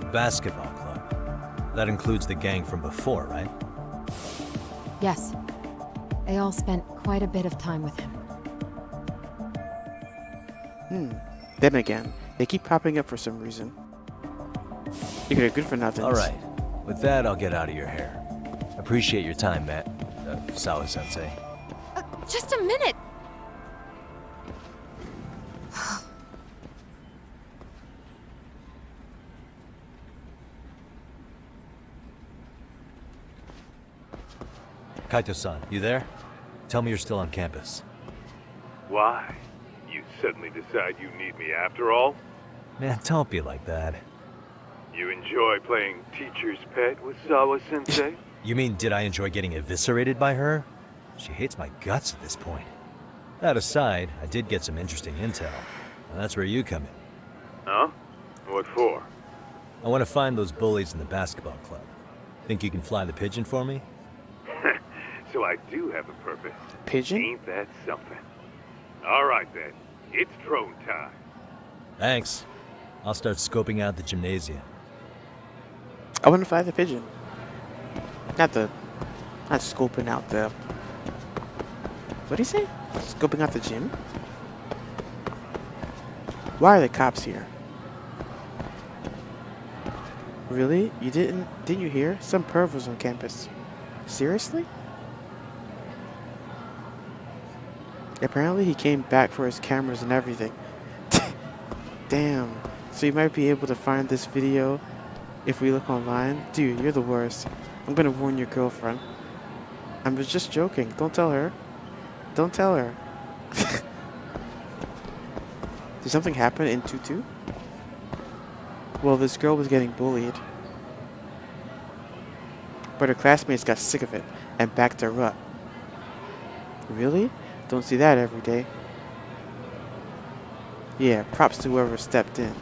The basketball club? That includes the gang from before, right? Yes. They all spent quite a bit of time with him. Them again. They keep popping up for some reason. You're good for nothing. Alright. With that, I'll get out of your hair. Appreciate your time, Matt. Sawa-sensei. Just a minute! Kaito-san, you there? Tell me you're still on campus. Why? You suddenly decide you need me after all? Man, don't be like that. You enjoy playing teacher's pet with Sawa-sensei? You mean, did I enjoy getting eviscerated by her? She hates my guts at this point. That aside, I did get some interesting intel. And that's where you come in. Huh? What for? I want to find those bullies in the basketball club. Think you can fly the pigeon for me? So I do have a purpose. Pigeon? Ain't that something? All right then. It's drone time. Thanks. I'll start scoping out the gymnasium. I want to fly the pigeon. Not scoping out the... What do you say? Scoping out the gym? Why are the cops here? Really? You didn't you hear? Some perv was on campus. Seriously? Apparently he came back for his cameras and everything. Damn. So you might be able to find this video if we look online. Dude, you're the worst. I'm gonna warn your girlfriend. I was just joking. Don't tell her. Don't tell her. Did something happen in 2-2? Well, this girl was getting bullied. But her classmates got sick of it and backed her up. Really? Don't see that every day. Yeah, props to whoever stepped in.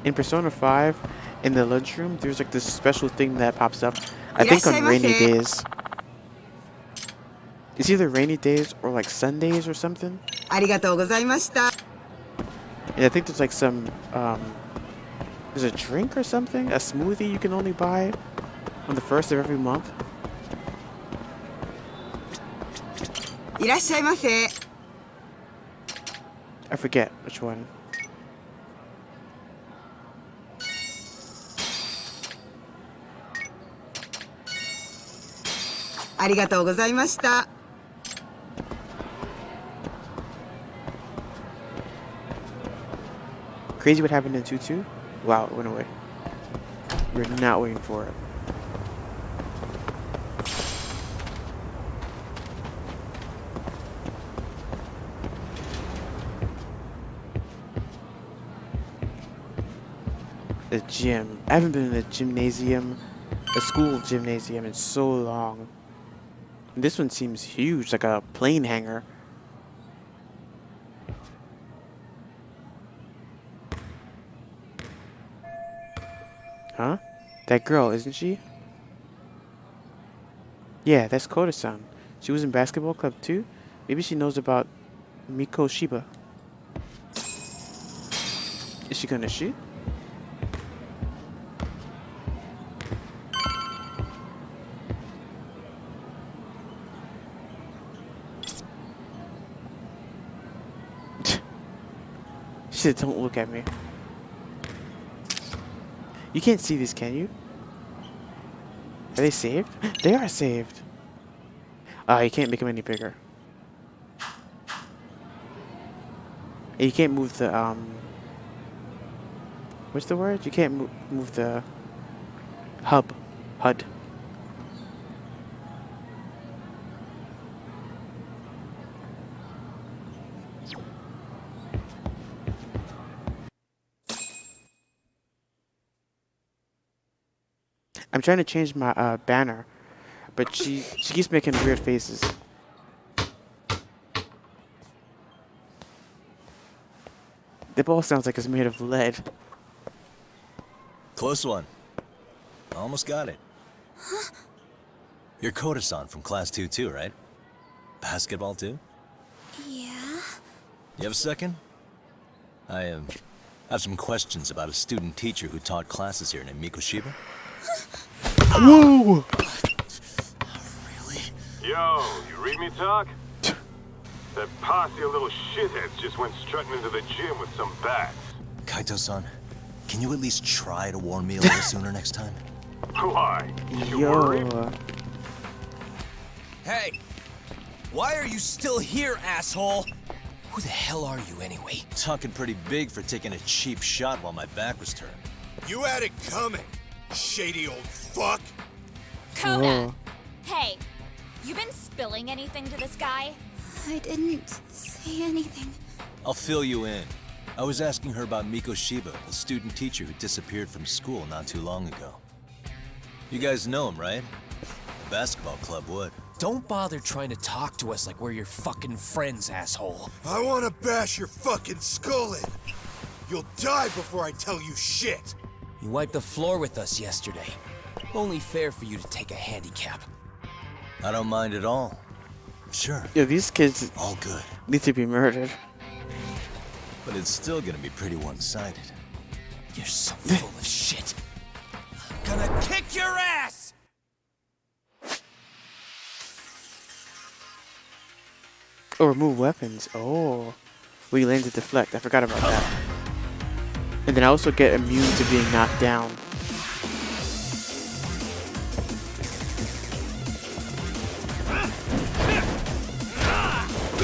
In Persona 5, in the lunchroom, there's like this special thing that pops up. I think on rainy days. It's either rainy days or like Sundays or something. And I think there's like some, there's a drink or something, a smoothie you can only buy on the 1st of every month. I forget which one. Crazy what happened in 2-2? Wow, it went away. We're not waiting for it. The gym. I haven't been in a gymnasium, a school gymnasium in so long. This one seems huge, like a plane hangar. Huh? That girl, isn't she? Yeah, that's Koda-san. She was in basketball club too? Maybe she knows about Miko Shiba. Is she gonna shoot? She said, don't look at me. You can't see these, can you? Are they saved? They are saved. You can't make them any bigger. And you can't move the, what's the word? You can't move the HUD. I'm trying to change my banner, but she keeps making weird faces. The ball sounds like it's made of lead. Close one. Almost got it. You're Koda-san from class 2-2, right? Basketball too? Yeah? You have a second? I have some questions about a student teacher who taught classes here named Miko Shiba. Whoa! Yo, you read me talk? That posse of little shitheads just went strutting into the gym with some bats. Kaito-san, can you at least try to warn me a little sooner next time? Why? You worried? Hey! Why are you still here, asshole? Who the hell are you anyway? Talking pretty big for taking a cheap shot while my back was turned. You had it coming, shady old fuck. Coda! Hey, you been spilling anything to this guy? I didn't say anything. I'll fill you in. I was asking her about Miko Shiba, the student teacher who disappeared from school not too long ago. You guys know him, right? The basketball club would. Don't bother trying to talk to us like we're your fucking friends, asshole. I want to bash your fucking skull in. You'll die before I tell you shit. You wiped the floor with us yesterday. Only fair for you to take a handicap. I don't mind at all. Sure. Yo, these kids all good. Need to be murdered. But it's still gonna be pretty one-sided. You're so full of shit. I'm gonna kick your ass! Oh, remove weapons. Oh. We land to deflect. I forgot about that. And then I also get immune to being knocked down.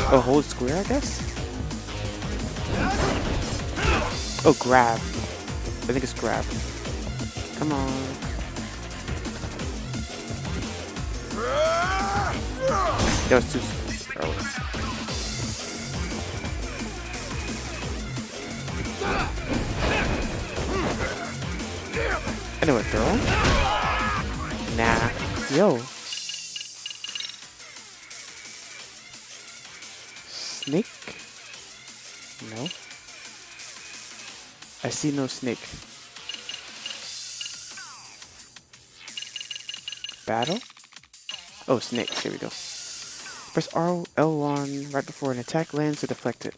Oh, hold square, I guess? Oh, grab. I think it's grab. Come on. That was too early. Anyway, throw. Nah. Yo. Snake? No. I see no snake. Battle? Oh, snake. Here we go. Press L1 right before an attack lands to deflect it.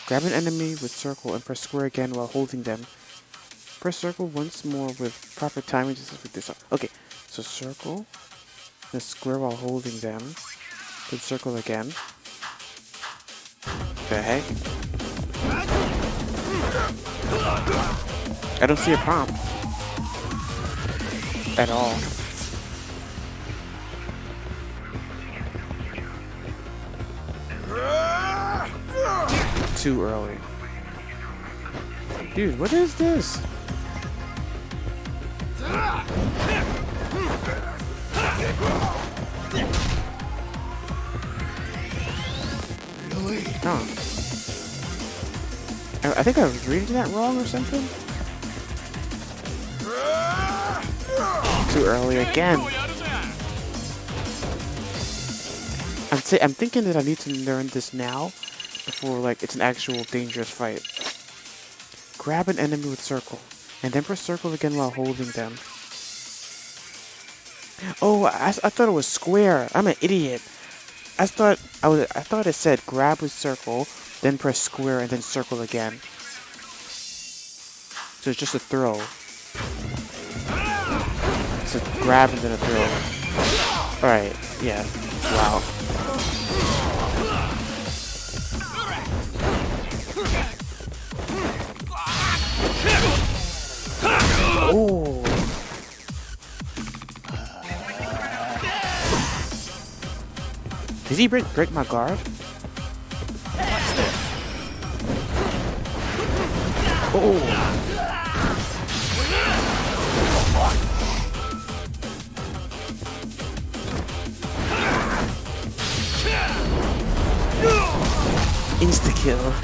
Grab an enemy with circle and press square again while holding them. Press circle once more with proper timing to deflect this. Okay, so circle, then square while holding them, then circle again. The heck? I don't see a prompt at all. Too early. Dude, what is this? Huh. I think I was reading that wrong or something. Too early again. I'm thinking that I need to learn this now before like it's an actual dangerous fight. Grab an enemy with circle and then press circle again while holding them. Oh, I thought it was square. I'm an idiot. I thought it said grab with circle, then press square and then circle again. So it's just a throw. It's a grab and then a throw. Alright, yeah. Wow. Oh. Did he break my guard? Oh. Insta-kill.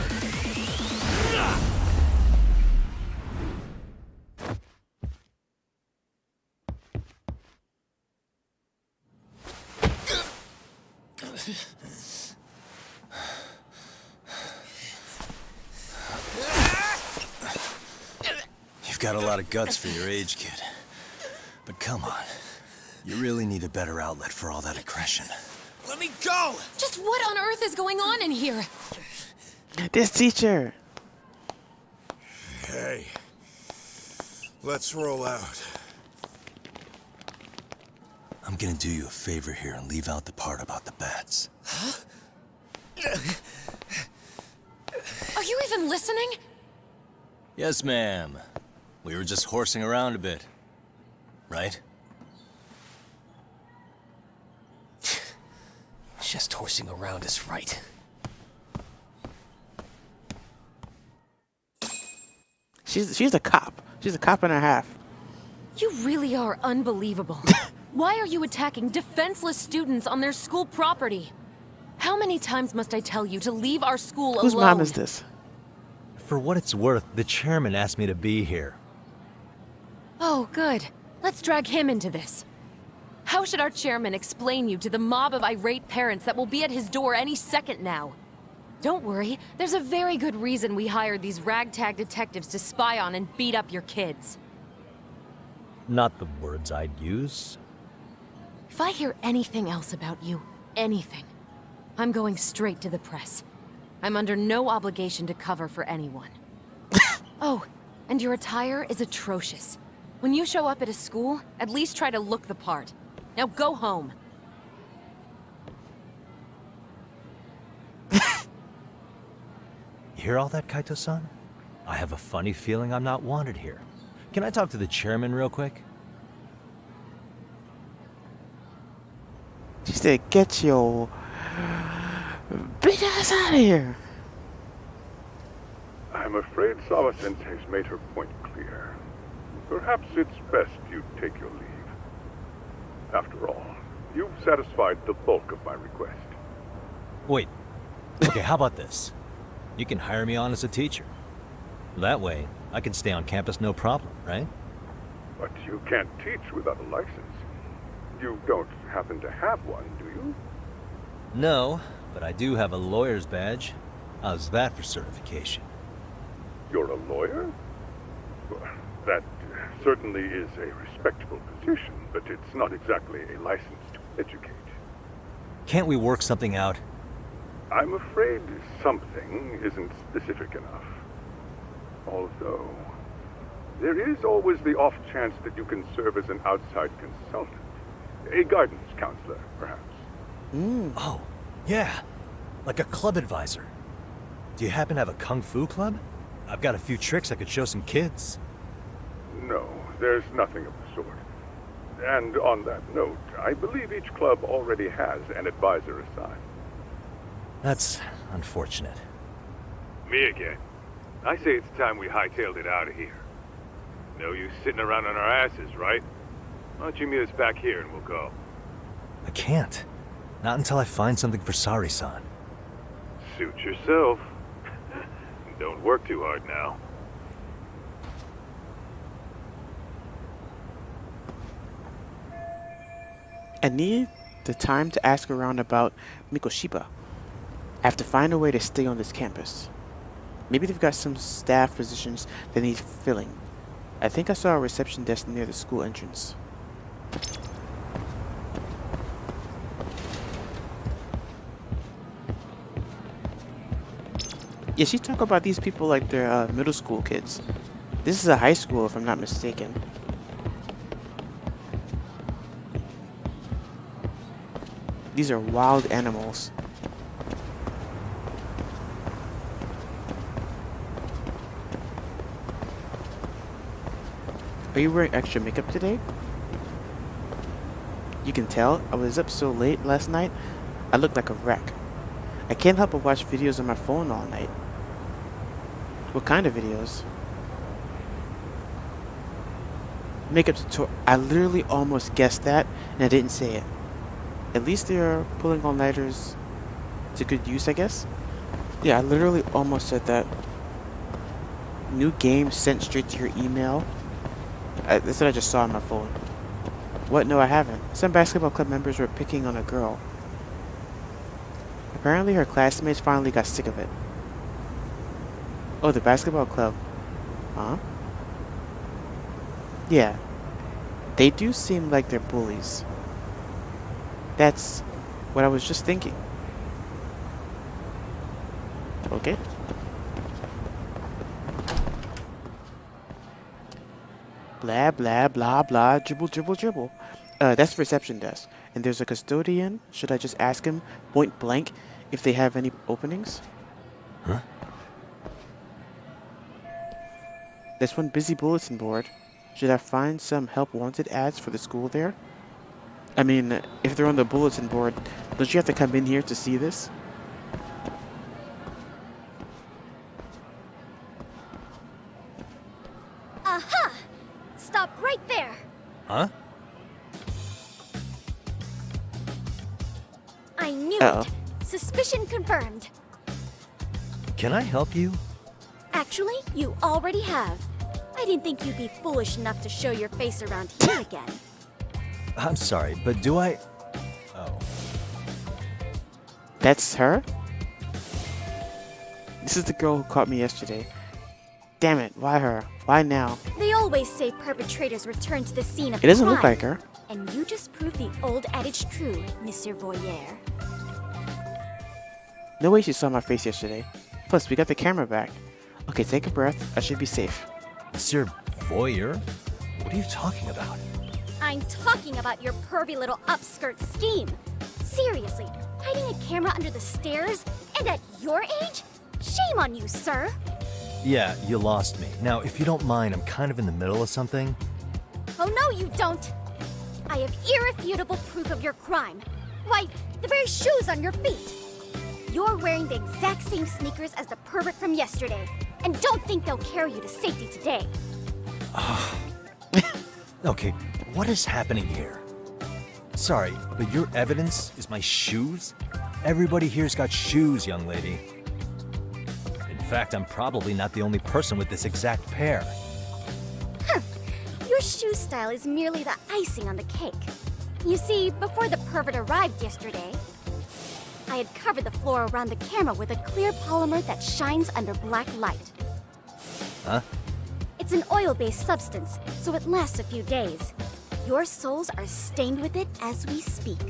You've got a lot of guts for your age, kid. But come on. You really need a better outlet for all that aggression. Let me go! Just what on earth is going on in here? This teacher! Hey. Let's roll out. I'm gonna do you a favor here and leave out the part about the bats. Huh? Are you even listening? Yes, ma'am. We were just horsing around a bit. Right? Just horsing around is right. She's a cop. She's a cop and a half. You really are unbelievable. Why are you attacking defenseless students on their school property? How many times must I tell you to leave our school alone? Whose mom is this? For what it's worth, the chairman asked me to be here. Oh, good. Let's drag him into this. How should our chairman explain you to the mob of irate parents that will be at his door any second now? Don't worry, there's a very good reason we hired these ragtag detectives to spy on and beat up your kids. Not the words I'd use. If I hear anything else about you, anything, I'm going straight to the press. I'm under no obligation to cover for anyone. Oh, and your attire is atrocious. When you show up at a school, at least try to look the part. Now go home. You hear all that, Kaito-san? I have a funny feeling I'm not wanted here. Can I talk to the chairman real quick? She said, get your big ass out of here. I'm I'm afraid Sawa-sensei's made her point clear. Perhaps it's best you take your leave. After all, you've satisfied the bulk of my request. Wait. Okay, how about this? You can hire me on as a teacher. That way, I can stay on campus no problem, right? But you can't teach without a license. You don't happen to have one, do you? No, but I do have a lawyer's badge. How's that for certification? You're a lawyer? Well, that certainly is a respectable position, but it's not exactly a license to educate. Can't we work something out? I'm afraid something isn't specific enough. Although, there is always the off chance that you can serve as an outside consultant. A guidance counselor, perhaps. Oh, yeah. Like a club advisor. Do you happen to have a kung fu club? I've got a few tricks I could show some kids. No, there's nothing of the sort. And on that note, I believe each club already has an advisor assigned. That's unfortunate. Me again. I say it's time we hightailed it out of here. No use sitting around on our asses, right? Why don't you meet us back here and we'll go? I can't. Not until I find something for Sari-san. Suit yourself. Don't work too hard now. I need the time to ask around about Mikoshiba. I have to find a way to stay on this campus. Maybe they've got some staff positions that need filling. I think I saw a reception desk near the school entrance. Yeah, she talked about these people like they're middle school kids. This is a high school, if I'm not mistaken. These are wild animals. Are you wearing extra makeup today? You can tell I was up so late last night, I looked like a wreck. I can't help but watch videos on my phone all night. What kind of videos? Makeup tutorial. I literally almost guessed that and I didn't say it. At least they are pulling all-nighters to good use, I guess. Yeah, I literally almost said that. New game sent straight to your email. That's what I just saw on my phone. What? No, I haven't. Some basketball club members were picking on a girl. Apparently her classmates finally got sick of it. Oh, the basketball club. Huh? Yeah. They do seem like they're bullies. That's what I was just thinking. Okay. Blah, blah, blah, blah, dribble, dribble, dribble. That's the reception desk. And there's a custodian. Should I just ask him, point blank, if they have any openings? Huh? There's one busy bulletin board. Should I find some help wanted ads for the school there? I mean, if they're on the bulletin board, don't you have to come in here to see this? Aha! Stop right there! Huh? I knew Uh-oh. it! Suspicion confirmed. Can I help you? Actually, you already have. I didn't think you'd be foolish enough to show your face around here again. I'm sorry, but do I... Oh. That's her? This is the girl who caught me yesterday. Damn it, why her? Why now? They always say perpetrators return to the scene of It doesn't crime. look like her. And you just proved the old adage true, Monsieur Voyeur. No way she saw my face yesterday. Plus, we got the camera back. Okay, take a breath. I should be safe. Monsieur Voyeur? What are you talking about? I'm talking about your pervy little upskirt scheme. Seriously, hiding a camera under the stairs? And at your age? Shame on you, sir. Yeah, you lost me. Now, if you don't mind, I'm kind of in the middle of something. Oh no, you don't. I have irrefutable proof of your crime. Why, the very shoes on your feet. You're wearing the exact same sneakers as the pervert from yesterday. And don't think they'll carry you to safety today. Okay, what is happening here? Sorry, but your evidence is my shoes? Everybody here's got shoes, young lady. In fact, I'm probably not the only person with this exact pair. Your shoe style is merely the icing on the cake. You see, before the pervert arrived yesterday, I had covered the floor around the camera with a clear polymer that shines under black light. Huh? It's an oil-based substance, so it lasts a few days. Your soles are stained with it as we speak.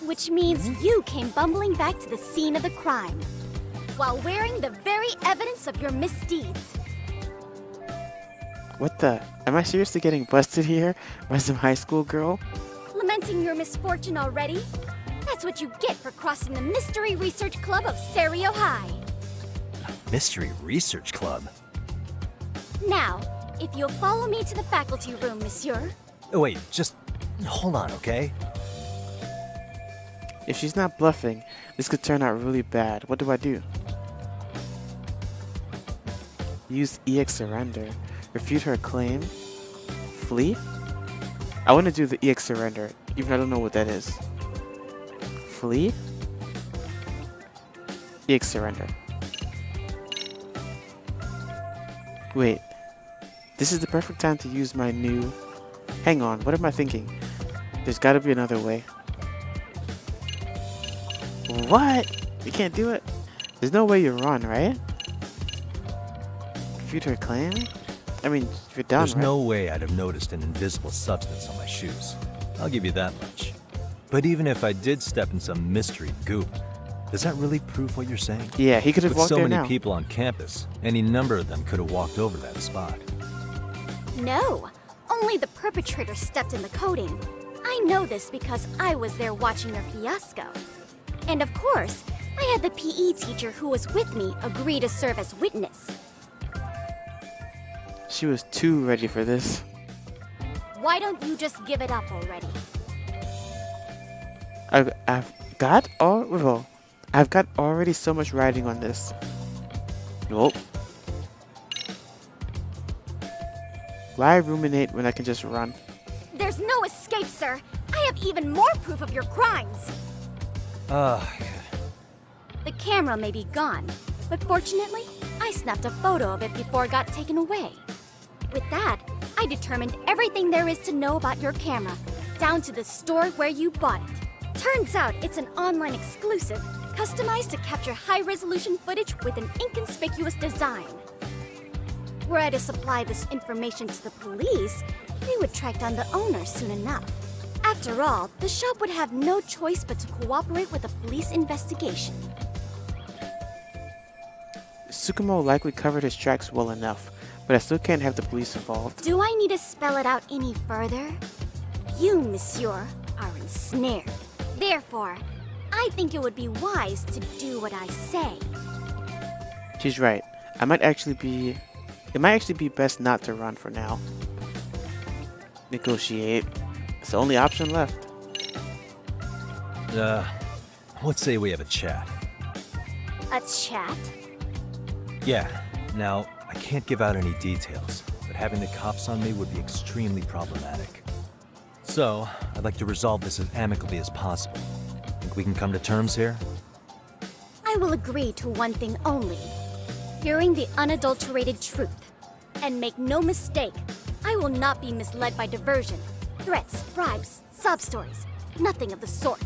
Which means you came bumbling back to the scene of the crime, while wearing the very evidence of your misdeeds. What the? Am I seriously getting busted here by some high school girl? Lamenting your misfortune already? That's what you get for crossing the Mystery Research Club of Serio High. Mystery Research Club? Now, if you'll follow me to the faculty room, monsieur. Oh, wait, just hold on, okay? If she's not bluffing, this could turn out really bad. What do I do? Use EX surrender. Refute her claim. Flee? I want to do the EX surrender, even though I don't know what that is. Flee? EX surrender. Wait. This is the perfect time to use my new... Hang on, what am I thinking? There's gotta be another way. What? You can't do it? There's no way you run, right? Refute her claim? I mean, if you're done, There's right? no way I'd have noticed an invisible substance on my shoes. I'll give you that much. But even if I did step in some mystery goop, does that really prove what you're saying? Yeah, he could have With walked so there many now. people on campus, any number of them could have walked over that spot. No, only the perpetrator stepped in the coating. I know this because I was there watching their fiasco. And of course, I had the PE teacher who was with me agree to serve as witness. She was too ready for this. Why don't you just give it up already? I've got already so much riding on this. Nope. Why ruminate when I can just run? There's no escape, sir. I have even more proof of your crimes. The camera may be gone, but fortunately, I snapped a photo of it before it got taken away. With that, I determined everything there is to know about your camera, down to the store where you bought it. Turns out it's an online exclusive, customized to capture high-resolution footage with an inconspicuous design. Were I to supply this information to the police, they would track down the owner soon enough. After all, the shop would have no choice but to cooperate with the police investigation. Tsukumo likely covered his tracks well enough, but I still can't have the police involved. Do I need to spell it out any further? You, monsieur, are ensnared. Therefore, I think it would be wise to do what I say. She's right. It might actually be best not to run for now. Negotiate. It's the only option left. Let's say we have a chat. A chat? Yeah. Now, I can't give out any details, but having the cops on me would be extremely problematic. So, I'd like to resolve this as amicably as possible. Think we can come to terms here? I will agree to one thing only. Hearing the unadulterated truth. And make no mistake, I will not be misled by diversion, threats, bribes, sob stories. Nothing of the sort.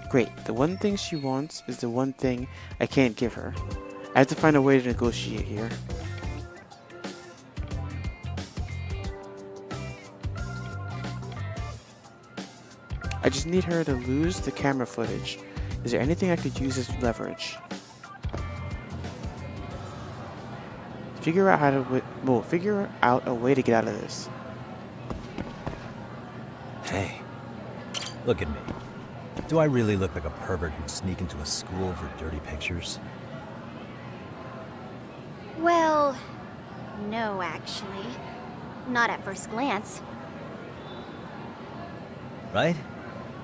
Great. The one thing she wants is the one thing I can't give her. I have to find a way to negotiate here. I just need her to lose the camera footage. Is there anything I could use as leverage? Figure out a way to get out of this. Hey, look at me. Do I really look like a pervert who'd sneak into a school for dirty pictures? Well, no, actually. Not at first glance. Right?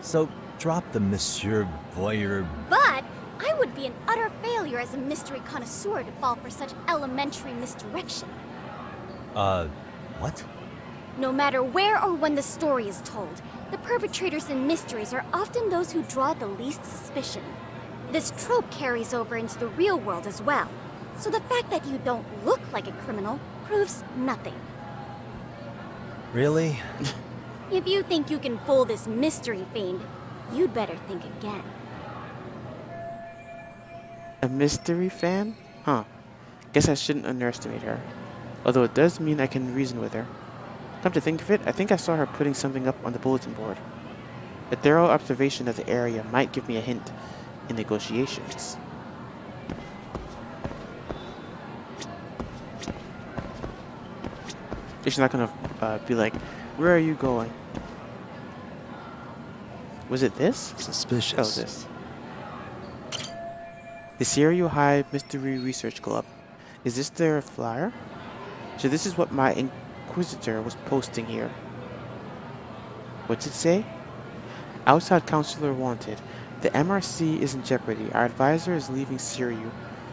So, drop the Monsieur Voyeur... But I would be an utter failure as a mystery connoisseur to fall for such elementary misdirection. What? No matter where or when the story is told, the perpetrators in mysteries are often those who draw the least suspicion. This trope carries over into the real world as well, so the fact that you don't look like a criminal proves nothing. Really? If you think you can fool this mystery fiend, you'd better think again. A mystery fan? Huh. Guess I shouldn't underestimate her. Although it does mean I can reason with her. Come to think of it, I think I saw her putting something up on the bulletin board. A thorough observation of the area might give me a hint in negotiations. She's not gonna be like, where are you going? Was it this? Suspicious. Oh, this. The Serio High Mystery Research Club. Is this their flyer? So this is what my Inquisitor was posting here. What's it say? Outside counselor wanted. The MRC is in jeopardy. Our advisor is leaving Serio.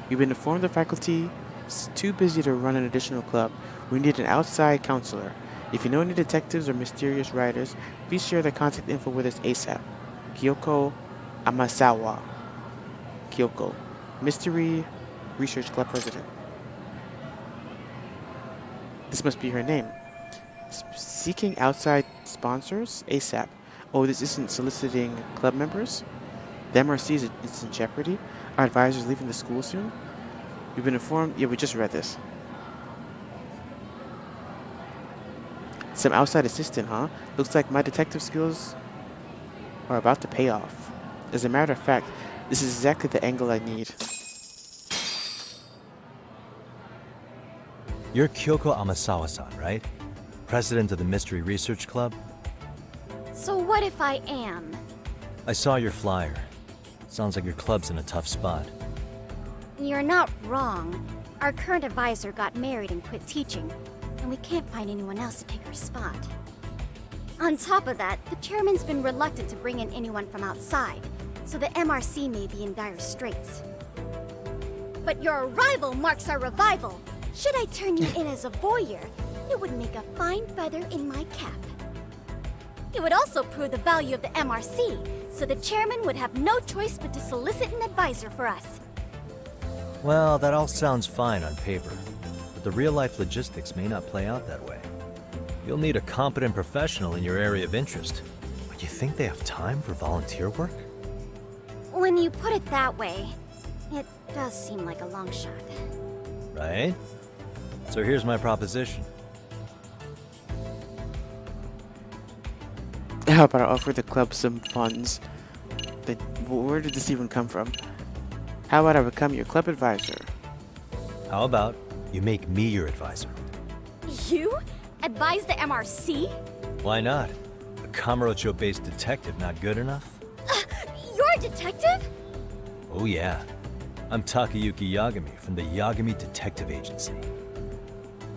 We've been informed the faculty is too busy to run an additional club. We need an outside counselor. If you know any detectives or mysterious writers, please share their contact info with us ASAP. Kyoko Amasawa. Kyoko. Mystery Research Club President. This must be her name. Seeking outside sponsors ASAP. Oh, this isn't soliciting club members? The MRC is in jeopardy? Our advisor is leaving the school soon? We've been informed? Yeah, we just read this. Some outside assistant, huh? Looks like my detective skills are about to pay off. As a matter of fact, this is exactly the angle I need. You're Kyoko Amasawa-san, right? President of the Mystery Research Club? So what if I am? I saw your flyer. Sounds like your club's in a tough spot. You're not wrong. Our current advisor got married and quit teaching, and we can't find anyone else to take her spot. On top of that, the chairman's been reluctant to bring in anyone from outside, so the MRC may be in dire straits. But your arrival marks our revival. Should I turn you in as a voyeur, it would make a fine feather in my cap. It would also prove the value of the MRC, so the chairman would have no choice but to solicit an advisor for us. Well, that all sounds fine on paper, but the real-life logistics may not play out that way. You'll need a competent professional in your area of interest. But you think they have time for volunteer work? When you put it that way, it does seem like a long shot. Right? So here's my proposition. How about I offer the club some funds? Where did this even come from? How about I become your club advisor? How about you make me your advisor? You? Advise the MRC? Why not? A Kamurocho-based detective not good enough? You're a detective? Oh yeah. I'm Takayuki Yagami from the Yagami Detective Agency.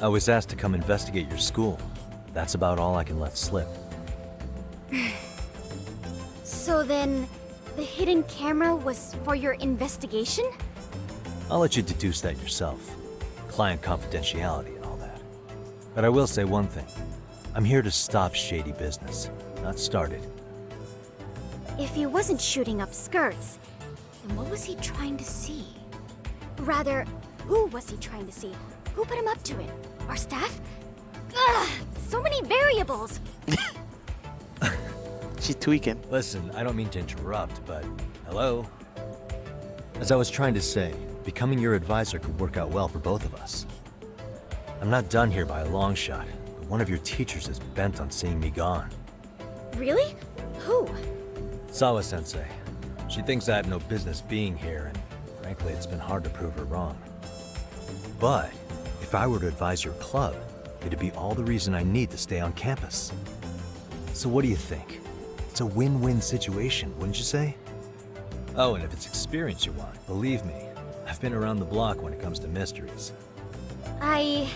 I was asked to come investigate your school. That's about all I can let slip. So then, the hidden camera was for your investigation? I'll let you deduce that yourself. Client confidentiality and all that. But I will say one thing. I'm here to stop shady business, not start it. If he wasn't shooting up skirts, then what was he trying to see? Rather, who was he trying to see? Who put him up to it? Our staff? Ugh, so many variables! She's tweaking. Listen, I don't mean to interrupt, but hello? As I was trying to say, becoming your advisor could work out well for both of us. I'm not done here by a long shot, but one of your teachers is bent on seeing me gone. Really? Who? Sawa-sensei. She thinks I have no business being here, and frankly, it's been hard to prove her wrong. But if I were to advise your club, it'd be all the reason I need to stay on campus. So what do you think? It's a win-win situation, wouldn't you say? Oh, and if it's experience you want, believe me, I've been around the block when it comes to mysteries. I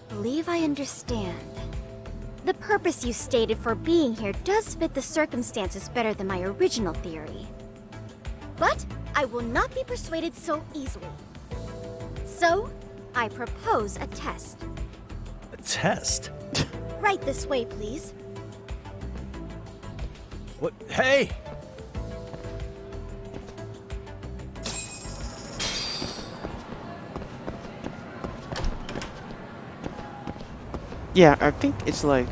believe I understand. The purpose you stated for being here does fit the circumstances better than my original theory. But I will not be persuaded so easily. So, I propose a test. A test? Right this way, please. What? Hey! Yeah, I think it's like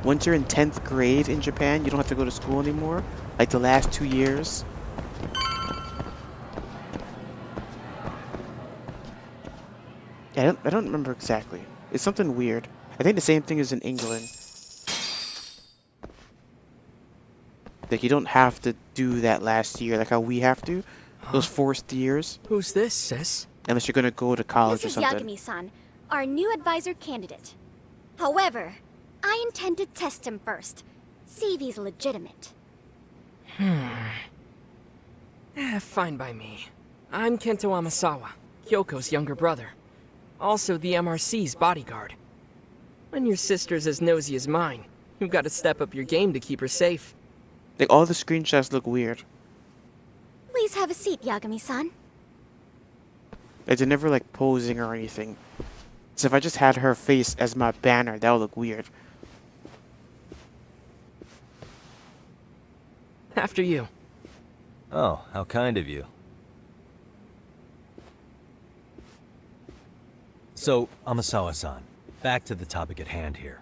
once you're in 10th grade in Japan, you don't have to go to school anymore. Like the last 2 years. Yeah, I don't remember exactly. It's something weird. I think the same thing is in England. Like you don't have to do that last year like how we have to. Those forced years. Who's this, sis? Unless you're gonna go to college This or is something. Yagami-san, our new advisor candidate. However, I intend to test him first. See if he's legitimate. Fine by me. I'm Kento Amasawa, Kyoko's younger brother. Also the MRC's bodyguard. When your sister's as nosy as mine, you've got to step up your game to keep her safe. Like all the screenshots look weird. Please have a seat, Yagami-san. Like they're never like posing or anything. So if I just had her face as my banner, that would look weird. After you. Oh, how kind of you. So, Amasawa-san, back to the topic at hand here.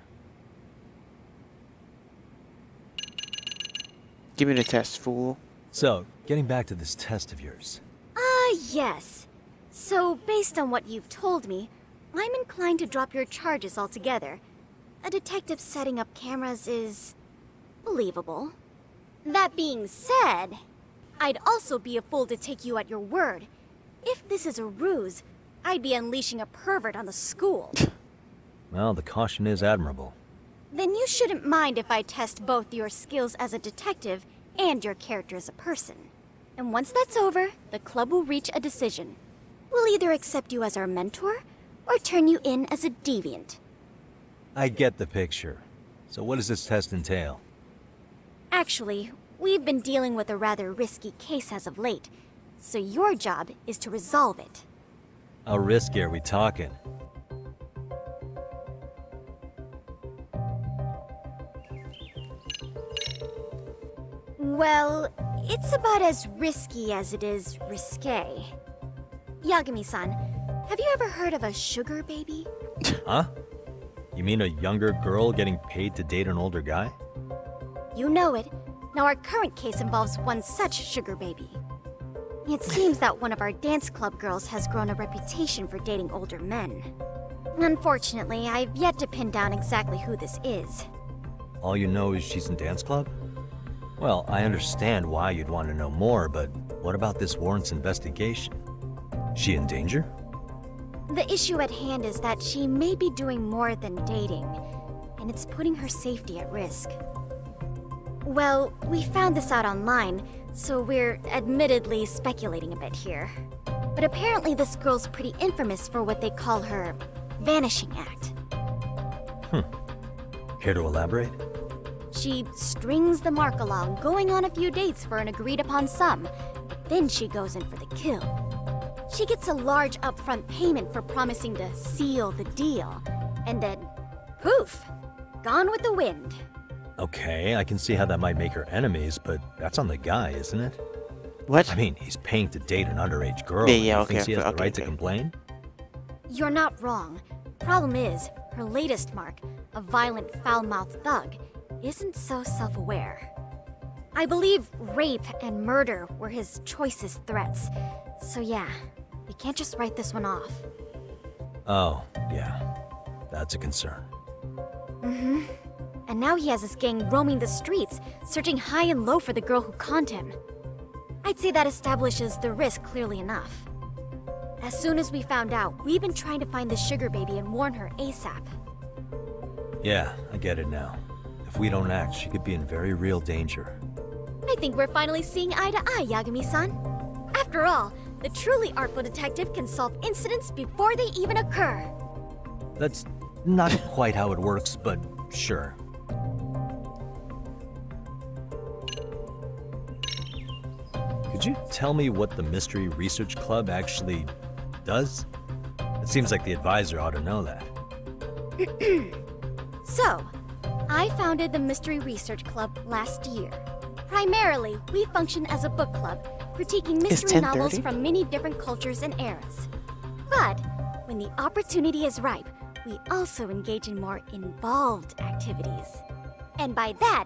Give me the test, fool. So, getting back to this test of yours. Yes. So, based on what you've told me, I'm inclined to drop your charges altogether. A detective setting up cameras is believable. That being said, I'd also be a fool to take you at your word. If this is a ruse, I'd be unleashing a pervert on the school. Well, the caution is admirable. Then you shouldn't mind if I test both your skills as a detective and your character as a person. And once that's over, the club will reach a decision. We'll either accept you as our mentor, or turn you in as a deviant. I get the picture. So what does this test entail? Actually, we've been dealing with a rather risky case as of late, so your job is to resolve it. How risky are we talking? Well, it's about as risky as it is risque. Yagami-san, have you ever heard of a sugar baby? Huh? You mean a younger girl getting paid to date an older guy? You know it. Now our current case involves one such sugar baby. It seems that one of our dance club girls has grown a reputation for dating older men. Unfortunately, I've yet to pin down exactly who this is. All you know is she's in dance club? Well, I understand why you'd want to know more, but what about this warrants investigation? She in danger? The issue at hand is that she may be doing more than dating, and it's putting her safety at risk. Well, we found this out online, so we're admittedly speculating a bit here. But apparently this girl's pretty infamous for what they call her vanishing act. Care to elaborate? She strings the mark along, going on a few dates for an agreed-upon sum. Then she goes in for the kill. She gets a large upfront payment for promising to seal the deal. And then, poof! Gone with the wind. Okay, I can see how that might make her enemies, but that's on the guy, isn't it? What? I mean, he's paying to date an underage girl. Yeah, and he okay, thinks he has the okay, right to complain? You're not wrong. Problem is, her latest mark, a violent, foul-mouthed thug, isn't so self-aware. I believe rape and murder were his choicest threats. So yeah, we can't just write this one off. Oh, yeah. That's a concern. Mm-hmm. And now he has his gang roaming the streets, searching high and low for the girl who conned him. I'd say that establishes the risk clearly enough. As soon as we found out, we've been trying to find the sugar baby and warn her ASAP. Yeah, I get it now. If we don't act, she could be in very real danger. I think we're finally seeing eye to eye, Yagami-san. After all, the truly artful detective can solve incidents before they even occur. That's not quite how it works, but sure. Could Could you tell me what the Mystery Research Club actually does? It seems like the advisor ought to know that. So, I founded the Mystery Research Club last year. Primarily, we function as a book club, critiquing mystery novels 10:30? from many different cultures and eras. But, when the opportunity is ripe, we also engage in more involved activities. And by that,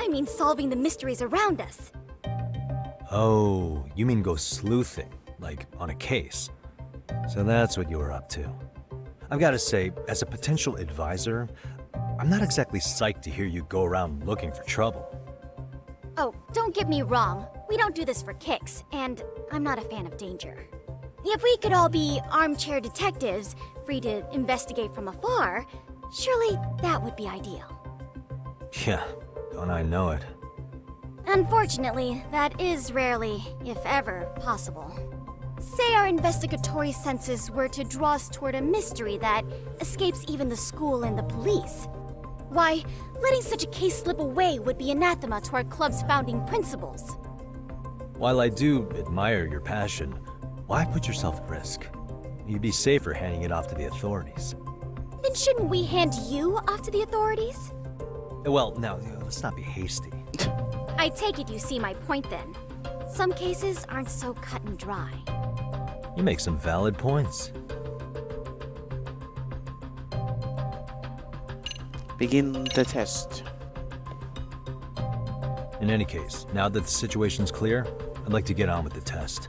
I mean solving the mysteries around us. Oh, you mean go sleuthing, like on a case. So that's what you were up to. I've got to say, as a potential advisor, I'm not exactly psyched to hear you go around looking for trouble. Oh, don't get me wrong. We don't do this for kicks, and I'm not a fan of danger. If we could all be armchair detectives, free to investigate from afar, surely that would be ideal. Yeah, don't I know it. Unfortunately, that is rarely, if ever, possible. Say our investigatory senses were to draw us toward a mystery that escapes even the school and the police. Why, letting such a case slip away would be anathema to our club's founding principles. While I do admire your passion, why put yourself at risk? You'd be safer handing it off to the authorities. Then shouldn't we hand you off to the authorities? Well, now, let's not be hasty. I take it you see my point then. Some cases aren't so cut and dry. You make some valid points. Begin the test. In any case, now that the situation's clear, I'd like to get on with the test.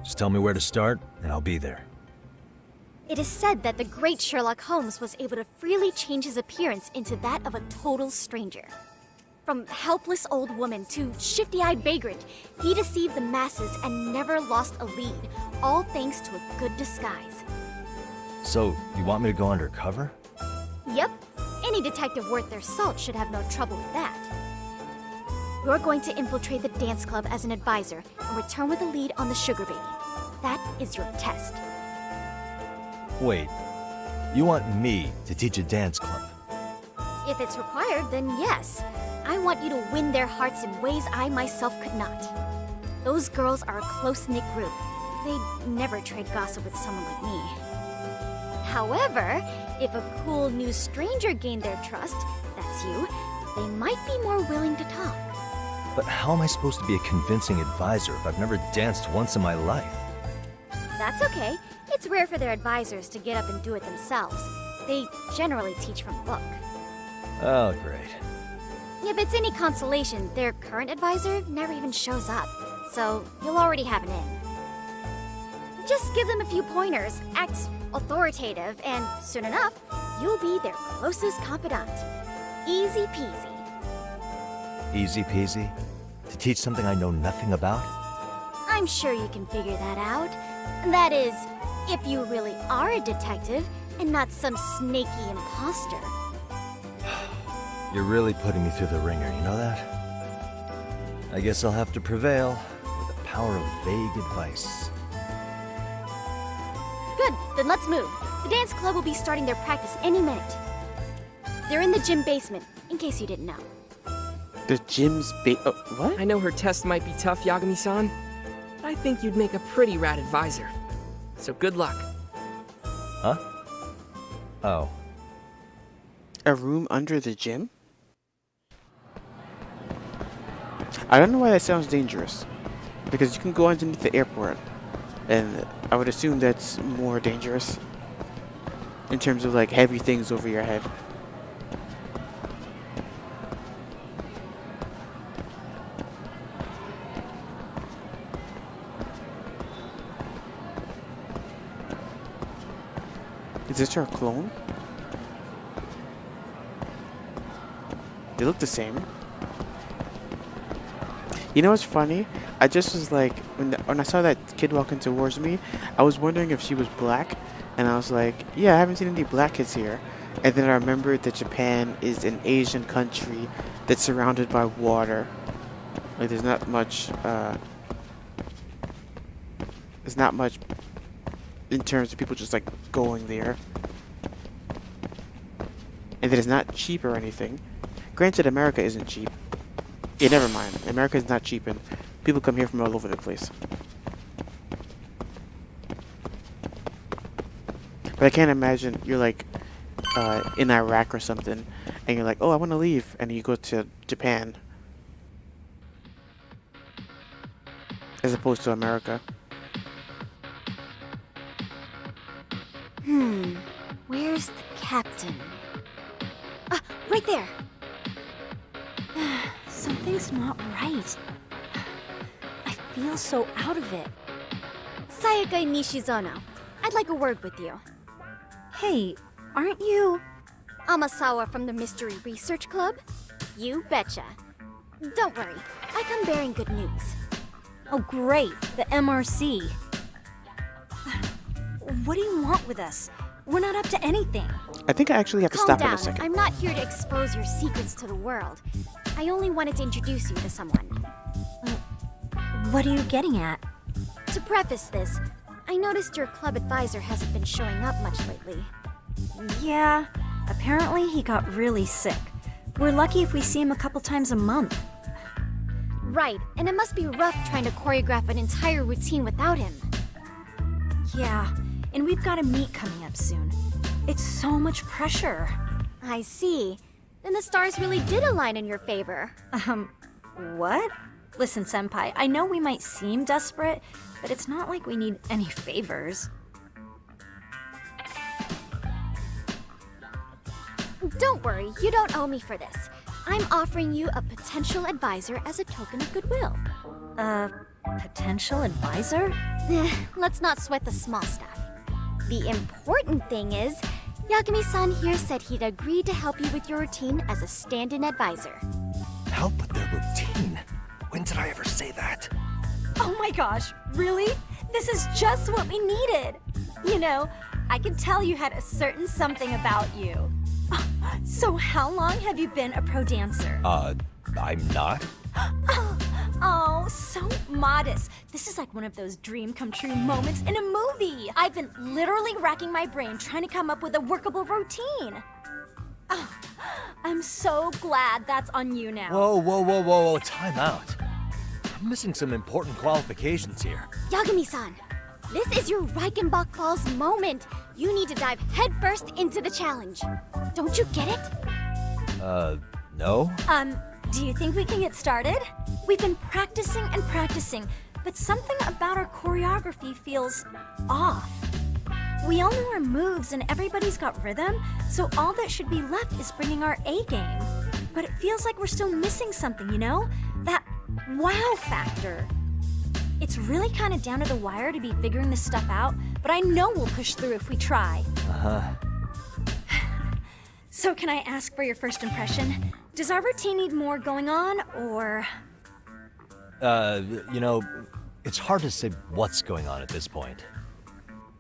Just tell me where to start, and I'll be there. It is said that the great Sherlock Holmes was able to freely change his appearance into that of a total stranger. From helpless old woman to shifty-eyed vagrant, he deceived the masses and never lost a lead, all thanks to a good disguise. So, you want me to go undercover? Yep, any detective worth their salt should have no trouble with that. You're going to infiltrate the dance club as an advisor and return with a lead on the sugar baby. That is your test. Wait, you want me to teach a dance club? If it's required, then yes. I want you to win their hearts in ways I myself could not. Those girls are a close-knit group. They'd never trade gossip with someone like me. However, if a cool new stranger gained their trust, that's you, they might be more willing to talk. But how am I supposed to be a convincing advisor if I've never danced once in my life? That's okay. It's rare for their advisors to get up and do it themselves. They generally teach from a book. Oh, great. If it's any consolation, their current advisor never even shows up, so you'll already have an in. Just give them a few pointers, act authoritative, and soon enough, you'll be their closest confidant. Easy peasy. Easy peasy? To teach something I know nothing about? I'm sure you can figure that out. That is, if you really are a detective and not some snaky imposter. You're really putting me through the ringer, you know that? I guess I'll have to prevail with the power of vague advice. Good, then let's move. The dance club will be starting their practice any minute. They're in the gym basement, in case you didn't know. The gym's what? I know her test might be tough, Yagami-san, but I think you'd make a pretty rad advisor. So good luck. Huh? Oh. A room under the gym? I don't know why that sounds dangerous. Because you can go underneath the airport. And I would assume that's more dangerous. In terms of like heavy things over your head. Is this her clone? They look the same. You know what's funny? I just was like, when I saw that kid walking towards me, I was wondering if she was black. And I was like, yeah, I haven't seen any black kids here. And then I remembered that Japan is an Asian country that's surrounded by water. Like there's not much in terms of people just like going there. And that it's not cheap or anything. Granted, America isn't cheap. Yeah, never mind. America is not cheap, People come here from all over the place. But I can't imagine you're like in Iraq or something, and you're like, oh, I want to leave, and you go to Japan, as opposed to America. Where's the captain? Ah, right there! Something's not right. I feel so out of it. Sayaka Nishizono, I'd like a word with you. Hey, aren't you... Amasawa from the Mystery Research Club? You betcha. Don't worry, I come bearing good news. Oh great, the MRC. What do you want with us? We're not up to anything. I think I actually have to Calm stop down. in a second. I'm not here to expose your secrets to the world. I only wanted to introduce you to someone. What are you getting at? To preface this, I noticed your club advisor hasn't been showing up much lately. Yeah, apparently he got really sick. We're lucky if we see him a couple times a month. Right, and it must be rough trying to choreograph an entire routine without him. Yeah, and we've got a meet coming up soon. It's so much pressure. I see. Then the stars really did align in your favor. What? Listen, Senpai, I know we might seem desperate, but it's not like we need any favors. Don't worry, you don't owe me for this. I'm offering you a potential advisor as a token of goodwill. Potential advisor? Let's not sweat the small stuff. The important thing is, Yagami-san here said he'd agreed to help you with your routine as a stand-in advisor. Help with their routine? When did I ever say that? Oh my gosh, really? This is just what we needed. You know, I can tell you had a certain something about you. So how long have you been a pro dancer? I'm not. Oh, so modest. This is like one of those dream come true moments in a movie. I've been literally racking my brain trying to come up with a workable routine. Oh, I'm so glad that's on you now. Whoa, time out. I'm missing some important qualifications here. Yagami-san, this is your Reichenbach Falls moment. You need to dive headfirst into the challenge. Don't you get it? No? Do you think we can get started? We've been practicing and practicing, but something about our choreography feels off. We all know our moves and everybody's got rhythm, so all that should be left is bringing our A game. But it feels like we're still missing something, you know? That wow factor. It's really kind of down to the wire to be figuring this stuff out, but I know we'll push through if we try. So can I ask for your first impression? Does our routine need more going on, or...? You know, it's hard to say what's going on at this point.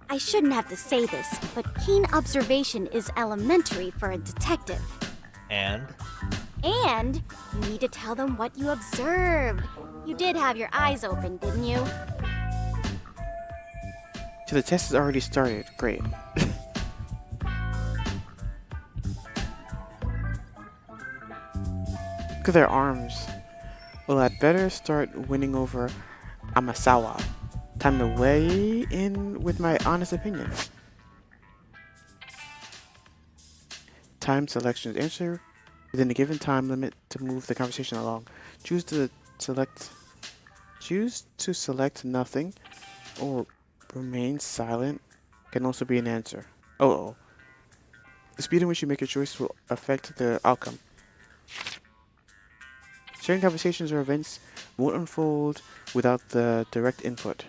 I shouldn't have to say this, but keen observation is elementary for a detective. And? And you need to tell them what you observed. You did have your eyes open, didn't you? So the test has already started. Great. Look at their arms. Well, I'd better start winning over Amasawa. Time to weigh in with my honest opinion. Time selection. Answer within a given time limit to move the conversation along. Choose to select nothing or remain silent can also be an answer. The speed in which you make your choice will affect the outcome. Certain conversations or events won't unfold without the direct input.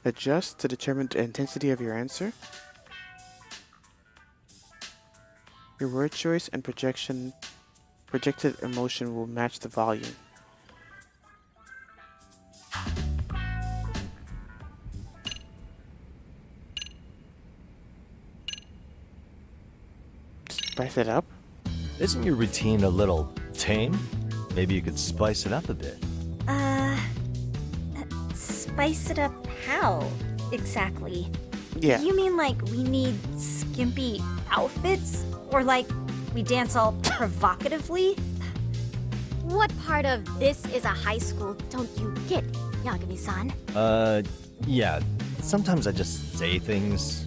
Adjust to determine the intensity of your answer. Your word choice and projected emotion will match the volume. Spice it up? Isn't your routine a little tame? Maybe you could spice it up a bit. Spice it up how, exactly? Yeah. You mean like we need skimpy outfits? Or like we dance all provocatively? What part of this is a high school don't you get, Yagami-san? Yeah. Sometimes I just say things.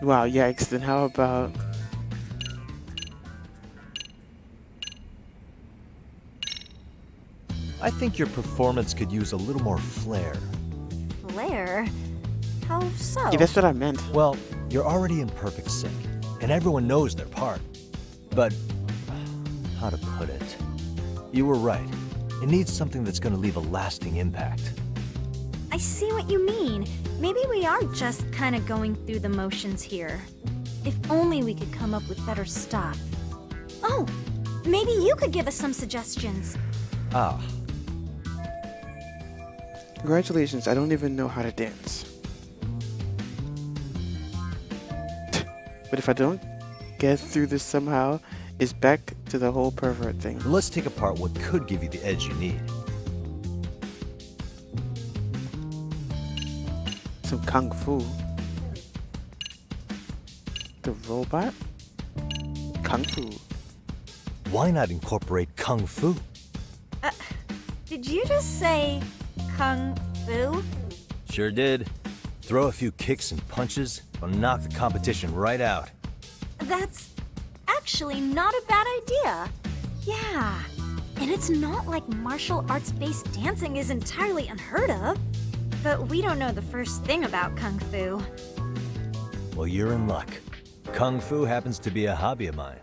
Wow, yikes, then how about... I think your performance could use a little more flair. Flair? How so? Yeah, that's what I meant. Well, you're already in perfect sync, and everyone knows their part. But, how to put it? You were right. It needs something that's gonna leave a lasting impact. I see what you mean. Maybe we are just kind of going through the motions here. If only we could come up with better stuff. Oh, maybe you could give us some suggestions. Ah. Congratulations, I don't even know how to dance. But if I don't get through this somehow, it's back to the whole pervert thing. Let's take apart what could give you the edge you need. Some kung fu. The robot? Kung fu. Why not incorporate kung fu? Did you just say kung fu? Sure did. Throw a few kicks and punches, will knock the competition right out. That's actually not a bad idea. Yeah. And it's not like martial arts-based dancing is entirely unheard of. But we don't know the first thing about kung fu. Well, you're in luck. Kung fu happens to be a hobby of mine.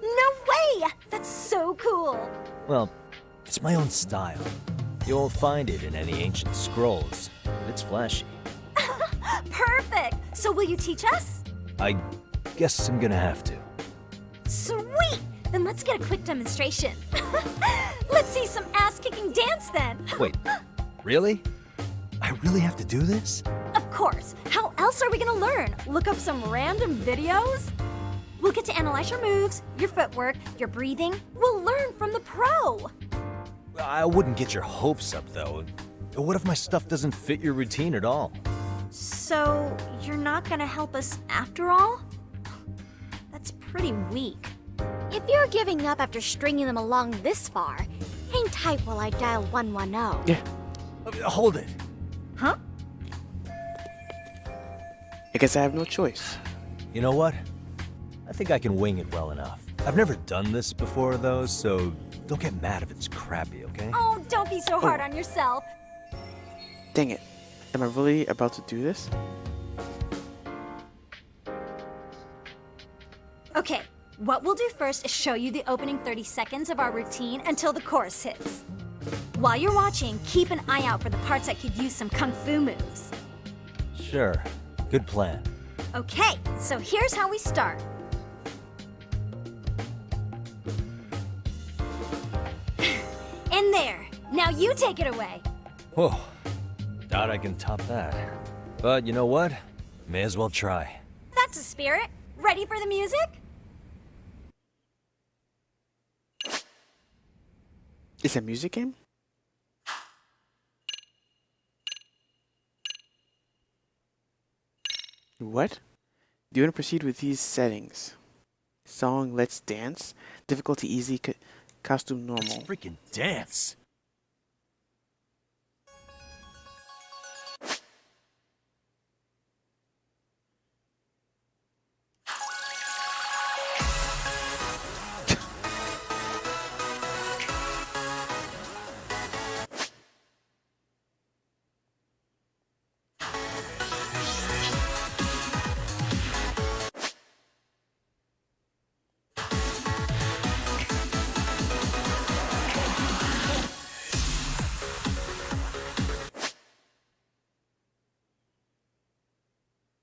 No way! That's so cool! Well, it's my own style. You won't find it in any ancient scrolls. It's flashy. Perfect! So will you teach us? I guess I'm gonna have to. Sweet! Then let's get a quick demonstration. Let's see some ass-kicking dance then! Wait, really? I really have to do this? Of course! How else are we gonna learn? Look up some random videos? We'll get to analyze your moves, your footwork, your breathing. We'll learn from the pro! I wouldn't get your hopes up, though. What if my stuff doesn't fit your routine at all? So, you're not gonna help us after all? That's pretty weak. If you're giving up after stringing them along this far, hang tight while I dial 110. Yeah. Hold it. Huh? I guess I have no choice. You know what? I think I can wing it well enough. I've never done this before, though, so don't get mad if it's crappy, okay? Oh, don't be so hard on yourself. Dang it. Am I really about to do this? Okay, what we'll do first is show you the opening 30 seconds of our routine until the chorus hits. While you're watching, keep an eye out for the parts that could use some kung fu moves. Sure. Good plan. Okay, so here's how we start. In there. Now you take it away. Whoa. Doubt I can top that. But you know what? May as well try. That's a spirit. Ready for the music? It's a music game? What? Do you want to proceed with these settings? Song, let's dance. Difficulty easy, costume normal. Let's freaking dance!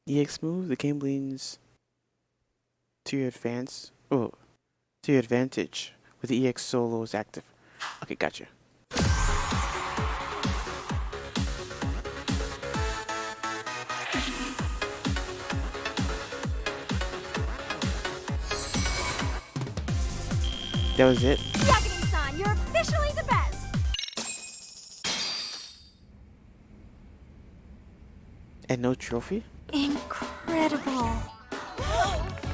EX move, the game leans to your advantage with the EX solo is active. Okay, gotcha. That was it. Yagami-san, you're officially the best! And no trophy? Incredible.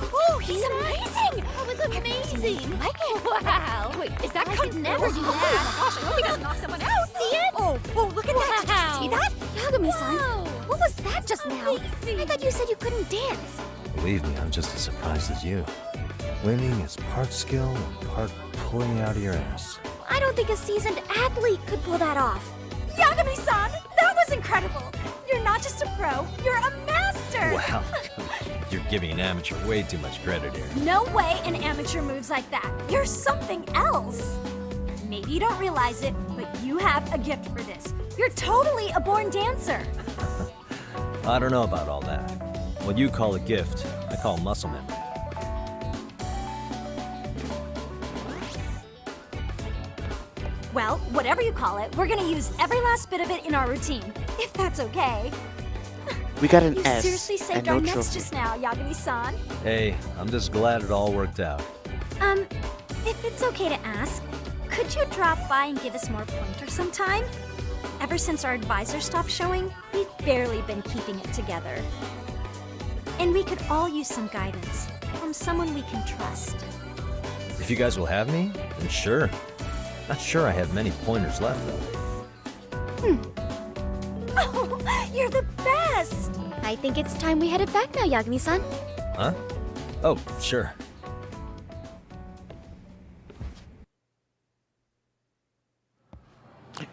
Ooh, He's amazing! That was amazing! Wow! Wait, is that could never do that? Oh my gosh, I hope he doesn't knock someone out! See it? Oh, look at that! Did you see that? Yagami-san, what was that just now? I thought you said you couldn't dance. Believe me, I'm just as surprised as you. Winning is part skill and part pulling out of your ass. I don't think a seasoned athlete could pull that off. Yagami-san, that was incredible! You're not just a pro, you're a master! Wow, you're giving an amateur way too much credit here. No way an amateur moves like that. You're something else. Maybe you don't realize it, but you have a gift for this. You're totally a born dancer. I don't know about all that. What you call a gift, I call muscle memory. Well, whatever you call it, we're gonna use every last bit of it in our routine, if that's okay. We got an You S seriously and saved no our necks trophy. just now, Yagami-san. Hey, I'm just glad it all worked out. If it's okay to ask, could you drop by and give us more pointers sometime? Ever since our advisor stopped showing, we've barely been keeping it together. And we could all use some guidance from someone we can trust. If you guys will have me, then sure. Not sure I have many pointers left, though. Oh, you're the best! I think it's time we headed back now, Yagami-san. Huh? Oh, sure.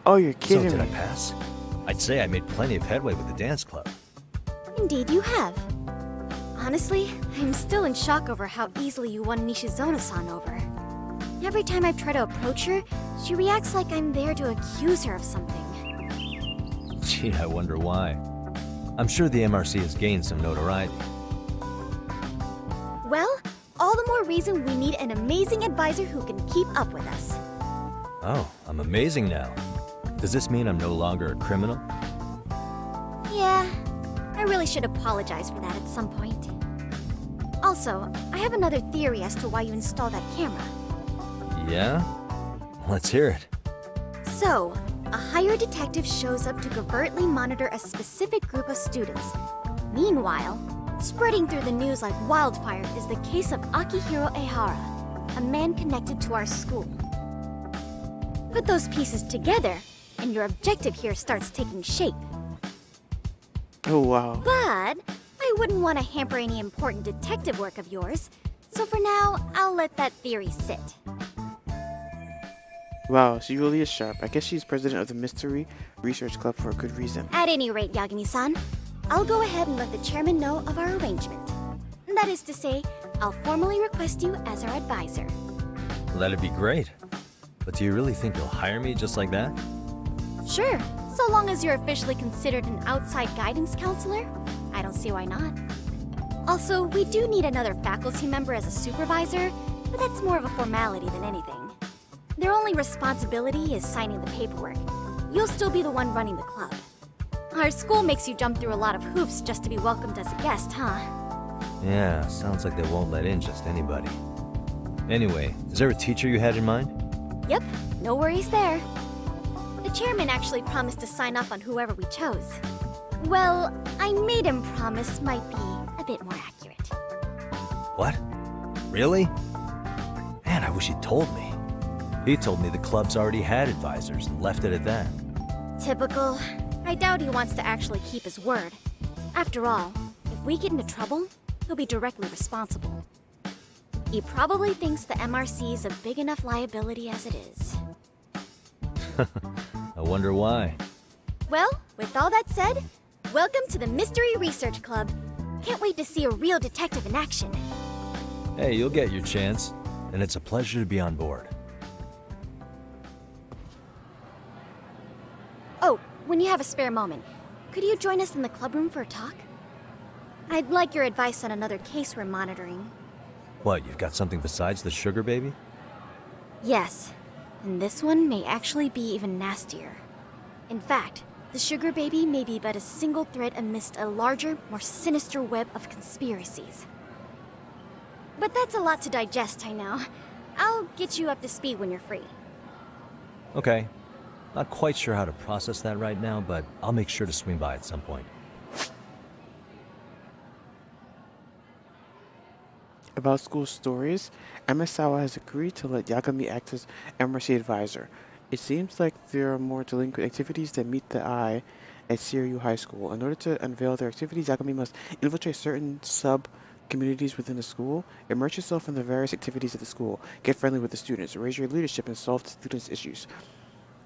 Oh, you're So kidding did I me. pass? I'd say I made plenty of headway with the dance club. Indeed you have. Honestly, I'm still in shock over how easily you won Nishizona-san over. Every time I try to approach her, she reacts like I'm there to accuse her of something. Gee, I wonder why. I'm sure the MRC has gained some notoriety. Well, all the more reason we need an amazing advisor who can keep up with us. Oh, I'm amazing now. Does this mean I'm no longer a criminal? Yeah, I really should apologize for that at some point. Also, I have another theory as to why you installed that camera. Yeah? Let's hear it. So, a hired detective shows up to covertly monitor a specific group of students. Meanwhile, spreading through the news like wildfire is the case of Akihiro Ehara, a man connected to our school. Put those pieces together, and your objective here starts taking shape. Oh, wow. But I wouldn't want to hamper any important detective work of yours, so for now, I'll let that theory sit. Wow, she really is sharp. I guess she's president of the Mystery Research Club for a good reason. At any rate, Yagami-san, I'll go ahead and let the chairman know of our arrangement. That is to say, I'll formally request you as our advisor. That'd be great. But do you really think you'll hire me just like that? Sure, so long as you're officially considered an outside guidance counselor, I don't see why not. Also, we do need another faculty member as a supervisor, but that's more of a formality than anything. Their only responsibility is signing the paperwork. You'll still be the one running the club. Our school makes you jump through a lot of hoops just to be welcomed as a guest, huh? Yeah, sounds like they won't let in just anybody. Anyway, is there a teacher you had in mind? Yep, no worries there. The chairman actually promised to sign off on whoever we chose. Well, I made him promise might be a bit more accurate. What? Really? Man, I wish he'd told me. He told me the club's already had advisors and left it at that. Typical. I doubt he wants to actually keep his word. After all, if we get into trouble, he'll be directly responsible. He probably thinks the MRC is a big enough liability as it is. I wonder why. Well, with all that said, welcome to the Mystery Research Club. Can't wait to see a real detective in action. Hey, you'll get your chance, and it's a pleasure to be on board. Oh, when you have a spare moment, could you join us in the club room for a talk? I'd like your advice on another case we're monitoring. What, you've got something besides the sugar baby? Yes, and this one may actually be even nastier. In fact, the sugar baby may be but a single thread amidst a larger, more sinister web of conspiracies. But that's a lot to digest, I know. I'll get you up to speed when you're free. Okay. Not quite sure how to process that right now, but I'll make sure to swing by at some point. About school stories, Emisawa has agreed to let Yagami act as MRC advisor. It seems like there are more delinquent activities that meet the eye at Seiryu High School. In order to unveil their activities, Yagami must infiltrate certain sub-communities within the school, immerse yourself in the various activities at the school, get friendly with the students, raise your leadership, and solve the students' issues.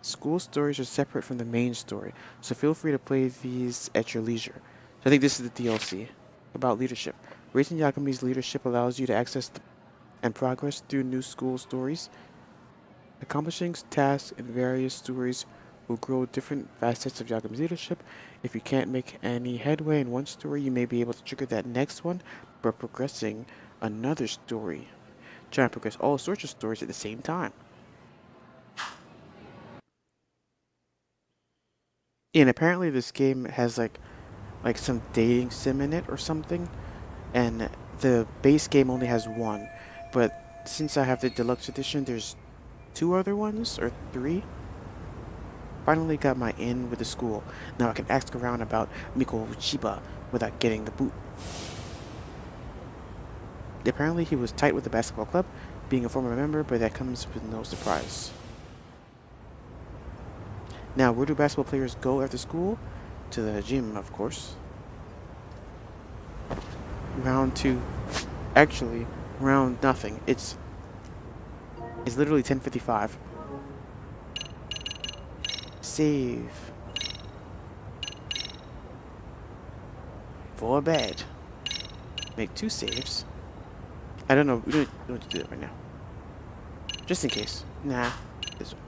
School stories are separate from the main story, so feel free to play these at your leisure. So I think this is the DLC about leadership. Raising Yagami's leadership allows you to access and progress through new school stories. Accomplishing tasks in various stories will grow different facets of Yagami's leadership. If you can't make any headway in one story, you may be able to trigger that next one by progressing another story. Try and progress all sorts of stories at the same time. And apparently this game has like some dating sim in it or something, and the base game only has one, but since I have the deluxe edition, there's 2 other ones or 3. Finally got my in with the school. Now I can ask around about Miko Chiba without getting the boot. Apparently he was tight with the basketball club, being a former member, but that comes with no surprise. Now, where do basketball players go after school? To the gym, of course. Round 2. Actually, round nothing. It's literally 10:55. Save. For bed. Make 2 saves. I don't know. We don't need to do that right now. Just in case. Nah. This one.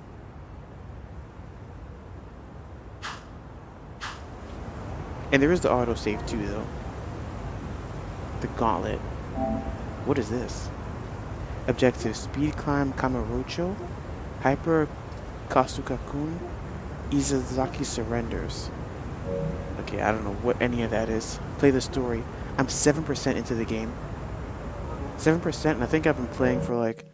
And there is the autosave too, though. The gauntlet. What is this? Objective: speed climb Kamurocho, Hyper Kasuga-kun, Izazaki surrenders. Okay, I don't know what any of that is. Play the story. I'm 7% into the game. 7%, and I think I've been playing for like